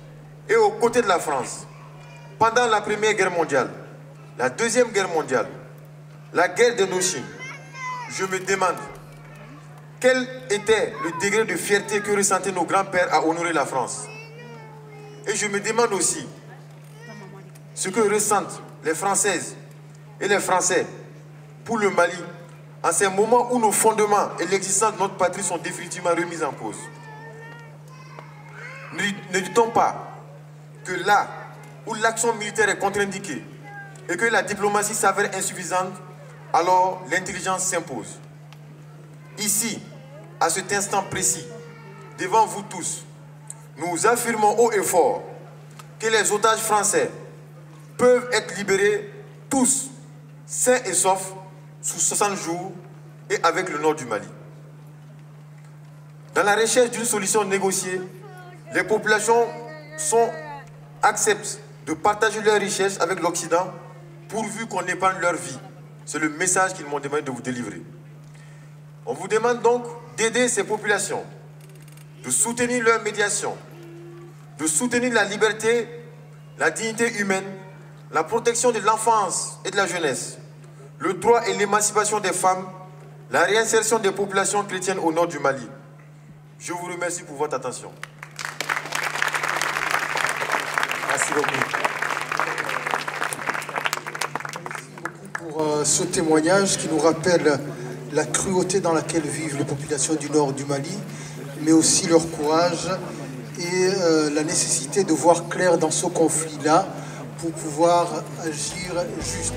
F: et aux côtés de la France, pendant la Première Guerre mondiale, la Deuxième Guerre mondiale, la guerre d'Indochine, je me demande quel était le degré de fierté que ressentaient nos grands-pères à honorer la France. Et je me demande aussi ce que ressentent les Françaises et les Français pour le Mali en ces moments où nos fondements et l'existence de notre patrie sont définitivement remis en cause. Ne dit-on pas que là où l'action militaire est contre-indiquée et que la diplomatie s'avère insuffisante, alors l'intelligence s'impose. Ici, à cet instant précis, devant vous tous, nous affirmons haut et fort que les otages français peuvent être libérés tous, sains et saufs, sous 60 jours et avec le nord du Mali. Dans la recherche d'une solution négociée, les populations acceptent de partager leurs richesses avec l'Occident pourvu qu'on épargne leur vie. C'est le message qu'ils m'ont demandé de vous délivrer. On vous demande donc d'aider ces populations, de soutenir leur médiation, de soutenir la liberté, la dignité humaine, la protection de l'enfance et de la jeunesse, le droit et l'émancipation des femmes, la réinsertion des populations chrétiennes au nord du Mali. Je vous remercie pour votre attention. Merci beaucoup.
B: Merci beaucoup pour ce témoignage qui nous rappelle la cruauté dans laquelle vivent les populations du nord du Mali, mais aussi leur courage et la nécessité de voir clair dans ce conflit-là pour pouvoir agir juste.